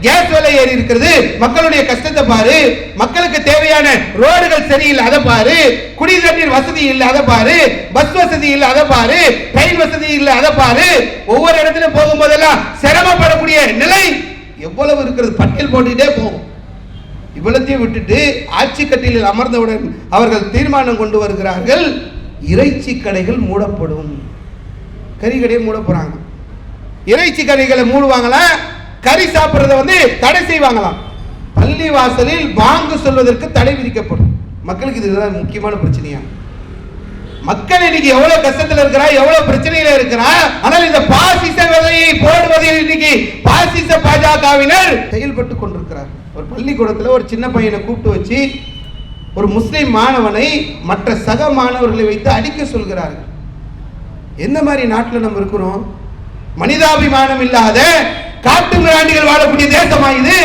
கேஸ் விலை ஏறி இருக்கிறது, மக்களுடைய கஷ்டத்தை பாரு. மக்களுக்கு தேவையான ரோடுகள் சரியில்லை, அதை பாரு. குடி தண்ணீர் வசதி இல்லை, அதை பாரு. பஸ் வசதி இல்லை, அதை பாரு. ட்ரெயின் வசதி இல்லை, அதை பாரு. ஒவ்வொரு இடத்துல போகும்போதெல்லாம் சிரமப்படக்கூடிய நிலை எவ்வளவு இருக்கிறது, பட்டியல் போட்டுட்டே போகும். இவ்வளத்தையும் விட்டுட்டு ஆட்சி கட்டிலில் அமர்ந்தவுடன் அவர்கள் தீர்மானம் கொண்டு வருகிறார்கள், இறைச்சி கடைகள் மூடப்படும். கறி கடையை மூட போறாங்க. இறைச்சி கடைகளை மூடுவாங்களா, கறி சாப்பிடுறத தடை செய்வாங்களாம். பள்ளி வாசலில் பாங்கு சொல்வதற்கு தடை விதிக்கப்படும். மக்களுக்கு இதுதான் முக்கியமான பிரச்சனையா. மக்கள் இன்னைக்கு எவ்வளவு கஷ்டத்தில் இருக்கிறா, எவ்வளவு பிரச்சனையில இருக்கிறா. ஆனால் இந்த பாசிச விலையை போடுவதில் இன்னைக்கு பாசிச பாஜகவினர் செயல்பட்டு கொண்டிருக்கிறார். ஒரு பள்ளிக்கூடத்தில் ஒரு சின்ன பையனை கூப்பிட்டு வச்சு ஒரு முஸ்லிம் மாணவனை மற்ற சக மாணவர்களை வைத்து அடிக்க சொல்கிறார்கள். எந்த மாதிரி நாட்டில் நம்ம இருக்கிறோம்? மனிதாபிமானம் இல்லாத காட்டு மிராண்டிகள் வாழக்கூடிய தேசமா இது?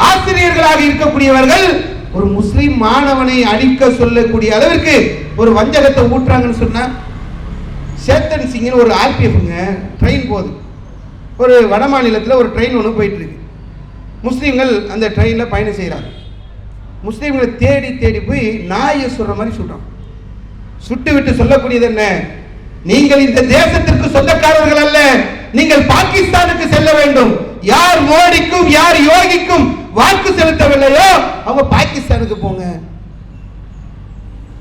ஆசிரியர்களாக இருக்கக்கூடியவர்கள் ஒரு முஸ்லிம் மாணவனை அடிக்க சொல்லக்கூடிய அளவிற்கு ஒரு வஞ்சகத்தை ஊட்டுறாங்கன்னு சொன்னா, சேத்தன் சிங் ஒரு ஆர்பிஎஃப்ங்க ட்ரெயின் போகுது. ஒரு வட மாநிலத்தில் ஒரு ட்ரெயின் ஒன்று போயிட்டு இருக்கு. முஸ்லீம்கள் அந்த ட்ரெயினில் பயணம் செய்கிறாங்க. முஸ்லீம்களை தேடி தேடி போய் நாயை சொல்ற மாதிரி சுடுறான். சுட்டு விட்டு சொல்லக்கூடியது என்ன? நீங்கள் இந்த தேசத்திற்கு சொந்தக்காரர்கள் அல்ல, நீங்கள் பாகிஸ்தானுக்கு செல்ல வேண்டும். யார் மோடிக்கும் யார் யோகிக்கும் வாக்கு செலுத்தவில்லையோ அவங்க பாகிஸ்தானுக்கு போங்க.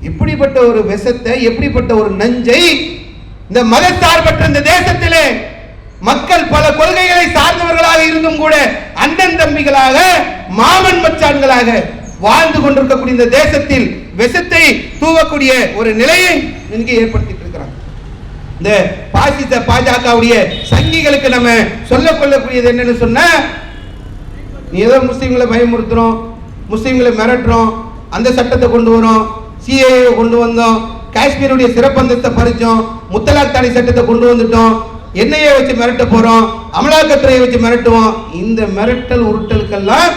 இப்படிப்பட்ட ஒரு விஷத்தை, எப்படிப்பட்ட ஒரு நஞ்சை இந்த மதசார்பற்ற இந்த தேசத்திலே மக்கள் பல கொள்கைகளை சார்ந்தவர்களாக இருந்தும் கூட அண்ணன் தம்பிகளாக மாமன் மச்சான்களாக வாழ்ந்து கொண்டிருக்கக்கூடிய இந்த தேசத்தில் விஷத்தை தூவக்கூடிய ஒரு நிலையை இங்கே ஏற்படுத்திட்டு இருக்கிறாங்க. இந்த பாசிச பாஜகவுடைய சங்கிகளுக்கு நம்ம சொல்ல கொள்ளக்கூடியது என்னன்னு சொன்னா, நீ ஏதோ முஸ்லீம்களை பயமுறுத்துறோம், முஸ்லீம்களை மிரட்டுறோம், அந்த சட்டத்தை கொண்டு வரோம், சிஏஏ கொண்டு வந்தோம், காஷ்மீருடைய சிறப்பந்தத்தை பறிச்சோம், முத்தலாக் தடை சட்டத்தை கொண்டு வந்துட்டோம், எண்ணெயை வச்சு மிரட்ட போறோம், அமலாக்கத்துறையை வச்சு மிரட்டுவோம். இந்த மிரட்டல் உருட்டலுக்கெல்லாம்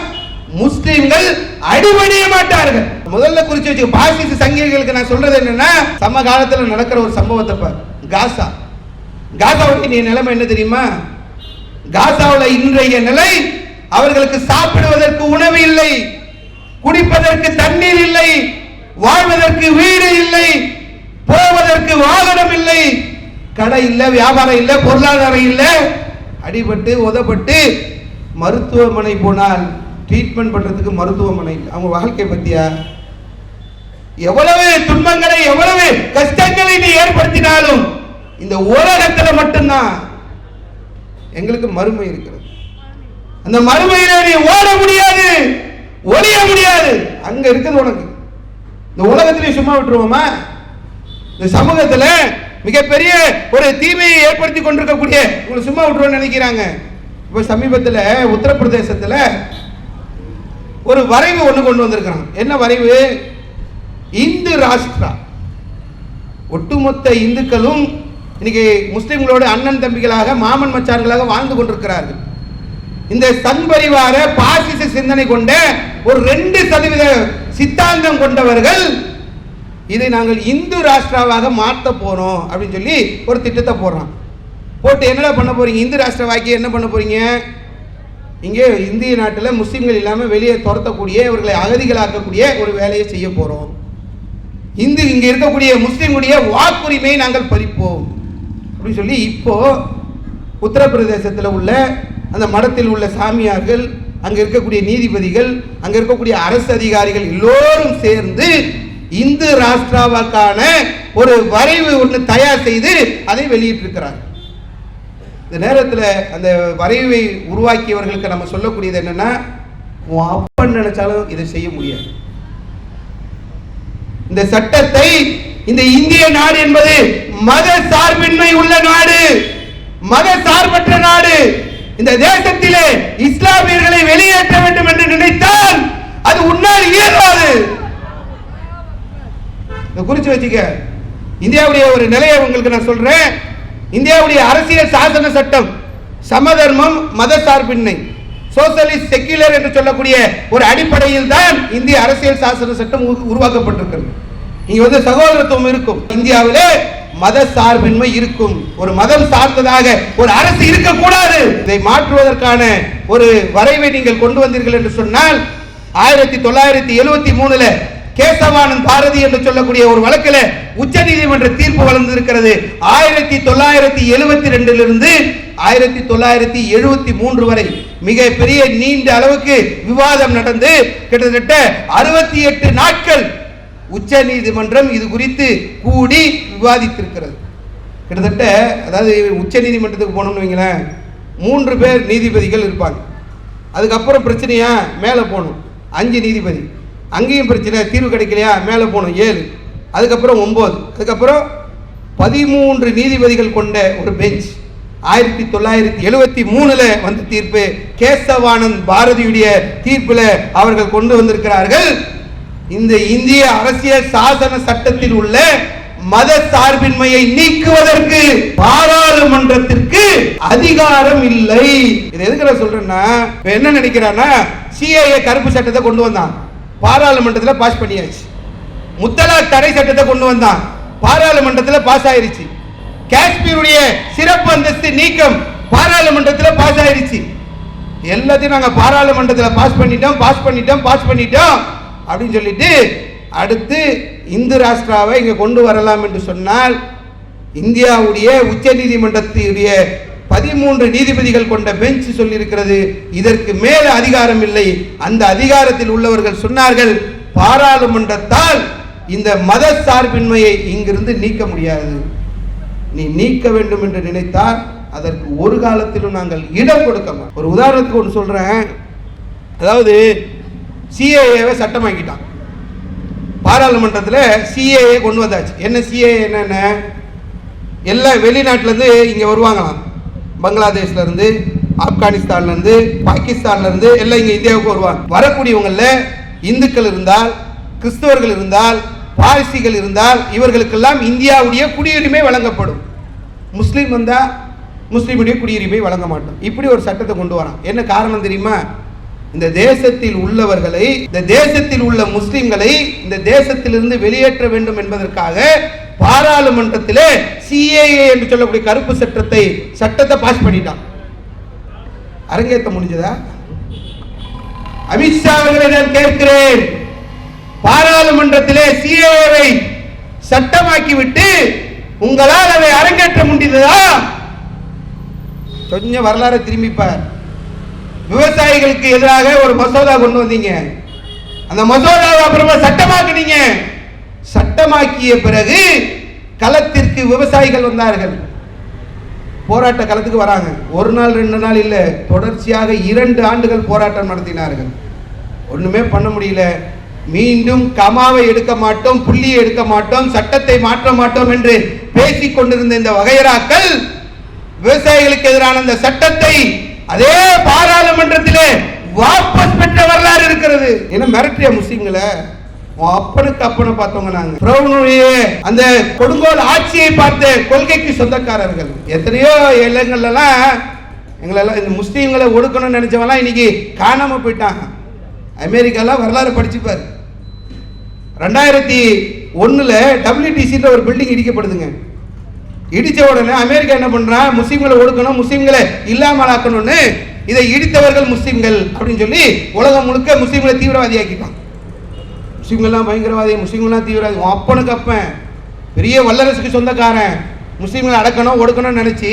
முஸ்லிம்கள் அடிபணிய மாட்டார்கள். முதல்ல குறிச்சு வச்சு பாசிச சங்கிகளுக்கு நான் சொல்றது என்னன்னா, சம காலத்தில் நடக்கிற ஒரு சம்பவத்தை பார். காசாவுடைய நிலைமை என்ன தெரியுமா? காசாவில் இன்றைய நிலை, அவர்களுக்கு சாப்பிடுவதற்கு உணவு இல்லை, குடிப்பதற்கு தண்ணீர் இல்லை, வாழ்வதற்கு வீடு இல்லை, போவதற்கு வாகனம் இல்லை, கடை இல்லை, வியாபாரம் இல்லை, பொருளாதாரம் இல்லை. அடிபட்டு உதப்பட்டு மருத்துவமனை போனால் ட்ரீட்மெண்ட் பண்றதுக்கு மருத்துவமனை இல்லை. அவங்க வாழ்க்கை பத்தியா? எவ்வளவு துன்பங்களை, எவ்வளவு கஷ்டங்களை நீ ஏற்படுத்தினாலும் இந்த உலகத்தில் மட்டும்தான் எங்களுக்கு மறுமை இருக்கிறது. அந்த மறுமையில நீ ஓட முடியாது, ஒளிய முடியாது. அங்க இருக்குது உனக்கு. இந்த உலகத்திலே சும்மா விட்டுருவோமா? இந்த சமூகத்துல மிகப்பெரிய ஒரு தீமையை ஏற்படுத்தி கொண்டிருக்கக்கூடிய உங்களை சும்மா விட்டுருவோம்னு நினைக்கிறாங்க. இப்ப சமீபத்தில் உத்தரப்பிரதேசத்துல ஒரு வரைவு ஒன்று கொண்டு வந்திருக்கிறாங்க. என்ன வரைவு? இந்து ராஷ்டிரா. ஒட்டுமொத்த இந்துக்களும் இன்னைக்கு முஸ்லிம்களோட அண்ணன் தம்பிகளாக மாமன் மச்சான்களாக வாழ்ந்து கொண்டிருக்கிறார்கள். இந்த சங்பரிவார பாசிச சிந்தனை கொண்ட ஒரு 2% சித்தாந்தம் கொண்டவர்கள் இதை நாங்கள் இந்து ராஷ்டிராவாக மாற்ற போறோம் அப்படின்னு சொல்லி ஒரு திட்டத்தை போடுறான். போட்டு என்னடா பண்ண போறீங்க? இந்து ராஷ்டிரவாக்கி என்ன பண்ண போறீங்க? இங்கே இந்திய நாட்டில் முஸ்லீம்கள் இல்லாமல் வெளியே துரத்தக்கூடிய, இவர்களை அகதிகளாக்கக்கூடிய ஒரு வேலையை செய்ய போறோம். இங்கே இருக்கக்கூடிய முஸ்லீம்களுடைய வாக்குரிமையை நாங்கள் பறிப்போம் அப்படின்னு சொல்லி இப்போ உத்தரப்பிரதேசத்தில் உள்ள அந்த மடத்தில் உள்ள சாமியார்கள், அங்கே இருக்கக்கூடிய நீதிபதிகள், அங்கே இருக்கக்கூடிய அரசு அதிகாரிகள் எல்லோரும் சேர்ந்து இந்து ராஷ்டிராவுக்கான ஒரு வரைவு ஒன்று தயார் செய்து அதை வெளியிட்டிருக்கிறார்கள். இந்த நேரத்தில் அந்த வரைவை உருவாக்கியவர்களுக்கு நம்ம சொல்லக்கூடியது என்னன்னா, உன் அப்பன் நினைச்சாலும் இதை செய்ய முடியாது. இந்த சட்டத்தை, இந்த இந்திய நாடு என்பது மத சார்பின்மை உள்ள நாடு, மத சார்பற்ற நாடு. இந்த தேசத்திலே இஸ்லாமியர்களை வெளியேற்ற வேண்டும் என்று நினைத்தால் அது உன்னால் இயலாது. குறிச்சு வச்சுக்க. இந்தியாவுடைய ஒரு நிலையை உங்களுக்கு நான் சொல்றேன். இந்தியாவுடைய அரசியல் சாசன சட்டம் சமதர்மம், மத சார்பின்மை, சோசியலிஸ்ட் செக்யுலர் என்று சொல்லக்கூடிய ஒரு அடிப்படையில் தான் இந்திய அரசியல் சாசன சட்டம் உருவாக்கப்பட்டிருக்கிறது. இங்க சகோதரத்துவம் இருக்கும். இந்தியாவிலே மத சார்பின்மை இருக்கும். ஒரு மதம் சார்ந்ததாக ஒரு அரசு இருக்கக்கூடாது. இதை மாற்றுவதற்கான ஒரு வரைவை நீங்கள் கொண்டு வந்தீர்கள் என்று சொன்னால் 1973 கேசவானந்த் பாரதி என்று சொல்லக்கூடிய ஒரு வழக்கில் உச்ச நீதிமன்ற தீர்ப்பு வழங்கியிருக்கிறது. 1972 இருந்து 1973 வரை மிக பெரிய நீண்ட அளவுக்கு விவாதம் நடந்து கிட்டத்தட்ட 68 நாட்கள் உச்ச நீதிமன்றம் இது குறித்து கூடி விவாதித்திருக்கிறது. கிட்டத்தட்ட அதாவது உச்ச நீதிமன்றத்துக்கு போனோம்னு வைங்களேன், 3 பேர் நீதிபதிகள் இருப்பாங்க. அதுக்கப்புறம் பிரச்சனையா மேலே போகணும் 5 நீதிபதி, அங்கேயும் பிரச்சனை தீர்வு கிடைக்கலையா மேலே போகணும் 7, அதுக்கப்புறம் 9, அதுக்கப்புறம் 13 நீதிபதிகள் கொண்ட ஒரு பெஞ்ச் 1973 வந்த தீர்ப்பு. கேசவானந்த் பாரதியுடைய தீர்ப்பில் அவர்கள் கொண்டு வந்திருக்கிறார்கள், இந்த இந்திய அரசியல் சாசன சட்டத்தில் உள்ள மத சார்பின்மையை நீக்குவதற்கு பாராளுமன்றத்திற்கு அதிகாரம் இல்லை. இது எதுக்கு நான் சொல்றேன்னா, என்ன நினைக்கிறான்னா, சிஏஏ கருப்பு சட்டத்தை கொண்டு வந்தான், பாராளுமன்றத்தில் பாஸ் பண்ணியாச்சு. முத்தலாக் தடை சட்டத்தை கொண்டு வந்தான், பாராளுமன்றத்தில் பாஸ் ஆயிருச்சு. காஷ்மீருடைய சிறப்பு அந்தஸ்து நீக்கம் பாராளுமன்றத்தில் பாஸ் ஆயிருச்சு. எல்லாத்தையும் நாங்கள் பாராளுமன்றத்தில் பாஸ் பண்ணிட்டோம் அப்படின்னு சொல்லிட்டு அடுத்து இந்து ராஷ்டிராவை இங்கே கொண்டு வரலாம் என்று சொன்னால், இந்தியாவுடைய உச்ச நீதிமன்றத்துடைய 13 நீதிபதிகள் கொண்ட பெஞ்ச் சொல்லியிருக்கிறது இதற்கு மேல அதிகாரம் இல்லை. அந்த அதிகாரத்தில் உள்ளவர்கள் சொன்னார்கள், பாராளுமன்றத்தால் இந்த மத சார்பின்மையை இங்கிருந்து நீக்க முடியாது. நீ நீக்க வேண்டும் என்று நினைத்தால் அதற்கு ஒரு காலத்திலும் நாங்கள் இடம் கொடுக்க மாட்டோம். ஒரு உதாரணத்துக்கு ஒன்று சொல்றேன். அதாவது சிஏஏவை சட்டமாக்கிட்டான், பாராளுமன்றத்தில் சிஏஏ கொண்டு வந்தாச்சு. என்ன சிஏஏ என்னென்ன, எல்லாம் வெளிநாட்டிலேருந்து இங்கே வருவாங்களாம், பங்களாதேஷ்லேருந்து, ஆப்கானிஸ்தான்லேருந்து, பாகிஸ்தான்லேருந்து எல்லாம் இங்கே இந்தியாவுக்கு வருவாங்க. வரக்கூடியவங்களில் இந்துக்கள் இருந்தால், கிறிஸ்தவர்கள் இருந்தால், பாரசீகள் இருந்தால் இவர்களுக்கெல்லாம் இந்தியாவுடைய குடியுரிமை வழங்கப்படும். முஸ்லீம் வந்தால் முஸ்லீமுடைய குடியுரிமை வழங்க மாட்டோம். இப்படி ஒரு சட்டத்தை கொண்டு வரான். என்ன காரணம் தெரியுமா? இந்த தேசத்தில் உள்ளவர்களை, இந்த தேசத்தில் உள்ள முஸ்லிம்களை இந்த தேசத்திலிருந்து வெளியேற்ற வேண்டும் என்பதற்காக பாராளுமன்றத்திலே சிஏஏ என்று சொல்லக்கூடிய கருப்பு சட்டத்தை பாஸ் பண்ணிட்டான். அரங்கேற்ற முடிஞ்சதா? அமித்ஷா அவர்களை நான் கேட்கிறேன், பாராளுமன்றத்திலே சிஏஏவை சட்டமாக்கிவிட்டு உங்களால் அதை அரங்கேற்ற முடிந்ததா? கொஞ்சம் வரலாறு திரும்பிப்பார். விவசாயிகளுக்கு எதிராக ஒரு மசோதா கொண்டு வந்தீங்க, அந்த மசோதாவை அப்புறமா சட்டமாக்கினீங்க. சட்டமாக்கிய பிறகு களத்திற்கு விவசாயிகள் வந்தார்கள், போராட்ட களத்துக்கு வராங்க. ஒரு நாள் 2 நாள் இல்லை, தொடர்ச்சியாக 2 ஆண்டுகள் போராட்டம் நடத்தினார்கள். ஒண்ணுமே பண்ண முடியல. மீண்டும் கமாவை எடுக்க மாட்டோம், புள்ளியை எடுக்க மாட்டோம், சட்டத்தை மாற்ற மாட்டோம் என்று பேசிக் கொண்டிருந்த இந்த வகையராக்கள் விவசாயிகளுக்கு எதிரான இந்த சட்டத்தை அதே பாராளுமன்றத்திலே வாபஸ் பெற்ற வரலாறு இருக்கிறது. என்ன மிரட்டிய முஸ்லிம்களை, அப்பனுக்கு அப்பனை பார்த்தவங்க நாங்க. அந்த கொடுங்கோல் ஆட்சியை பார்த்த கொள்கைக்கு சொந்தக்காரர்கள். எத்தனையோ இடங்கள்லாம் எங்களெல்லாம் இந்த முஸ்லீம்களை ஒடுக்கணும்னு நினைச்சவங்களாம் இன்னைக்கு காணாம போயிட்டாங்க. அமெரிக்காலாம் வரலாறு படிச்சுப்பாரு. 2001 WTC ஒரு பில்டிங் இடிக்கப்படுதுங்க. இடிச்ச உடனே அமெரிக்கா என்ன பண்றான், முஸ்லீம்களை ஒடுக்கணும், முஸ்லீம்களை இல்லாமல் ஆக்கணும்னு இதை இடித்தவர்கள் முஸ்லீம்கள் அப்படின்னு சொல்லி உலகம் முழுக்க முஸ்லீம்களை தீவிரவாதி ஆக்கிட்டான். முஸ்லீம்கள்லாம் பயங்கரவாதி, முஸ்லீம்கள்லாம் தீவிரவாதி. அப்பனுக்கு அப்பன் பெரிய வல்லரசுக்கு சொந்தக்காரன், முஸ்லீம்களை அடக்கணும் ஒடுக்கணும்னு நினைச்சு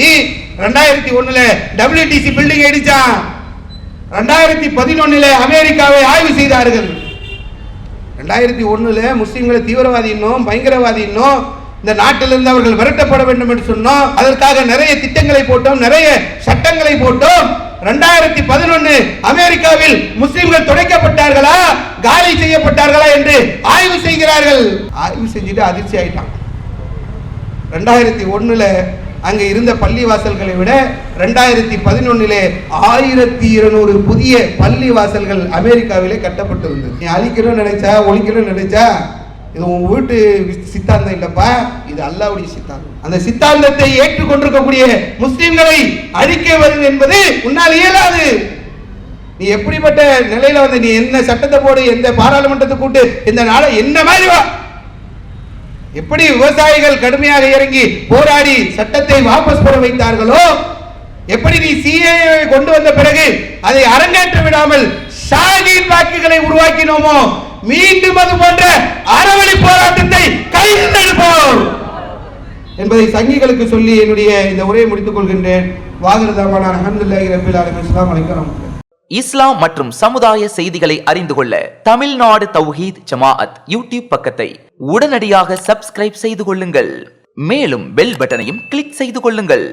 2001 WTC பில்டிங் இடிச்சான். 2011 அமெரிக்காவை ஆய்வு செய்தார்கள். 2001 முஸ்லீம்களை தீவிரவாதி இன்னும் பயங்கரவாதி இன்னும் இந்த நாட்டிலிருந்து அவர்கள் விரட்டப்பட வேண்டும் என்று சொன்னோம். அதற்காக நிறைய திட்டங்களை போட்டோம், நிறைய சட்டங்களை போட்டோம். 2011 அமெரிக்காவில் முஸ்லிம்கள் துடைக்கப்பட்டார்களா, காலி செய்யப்பட்டார்களா என்று ஆய்வு செய்கிறார்கள். ஆய்வு செஞ்சுட்டு அதிர்ச்சி ஆயிட்டான். 2001 அங்க இருந்த பள்ளி வாசல்களை விட 2011 1200 புதிய பள்ளி வாசல்கள் அமெரிக்காவிலே கட்டப்பட்டிருந்தது. நீ அழிக்கணும்னு நினைச்சா, ஒழிக்கணும்னு நினைச்சா, இது உங்க வீட்டு சித்தாந்தம் இல்லப்பா, இது அல்லாஹ்வுடைய சித்தாந்தம். அந்த சித்தாந்தத்தை ஏற்றுக்கொண்டிருக்கக்கூடிய முஸ்லிம்களை அழிக்குவது என்பது உன்னால் இயலாது. நீ எப்படிப்பட்ட நிலையில வந்து நீ என்ன சட்டத்தை போடு, எந்த பாராளுமன்றத்தை கூட்டு, இந்த நாளை என்ன மாதிரி வா, எப்படி விவசாயிகள் கடுமையாக இறங்கி போராடி சட்டத்தை வாபஸ் பெற வைத்தார்களோ, எப்படி நீ சிஏஏ கொண்டு வந்த பிறகு அதை அரங்கேற்ற விடாமல் ஷாஹீன் வாக்குகளை உருவாக்கினோமோ, மீண்டும் அது போன்ற அறவழி போராட்டத்தை கையில் எடுப்போம் என்பதை சங்கிகளுக்கு சொல்லி என்னுடைய இந்த உரையை முடித்துக் கொள்கின்றேன். வாகரதாமான அல்ஹம்துலில்லாஹி ரப்பில் ஆலமீன். அஸ்ஸலாமு அலைக்கும். இஸ்லாம் மற்றும் சமுதாய செய்திகளை அறிந்து கொள்ள தமிழ்நாடு தௌஹீத் ஜமாஅத் யூடியூப் பக்கத்தை உடனடியாக சப்ஸ்கிரைப் செய்து கொள்ளுங்கள். மேலும் பெல் பட்டனையும் கிளிக் செய்து கொள்ளுங்கள்.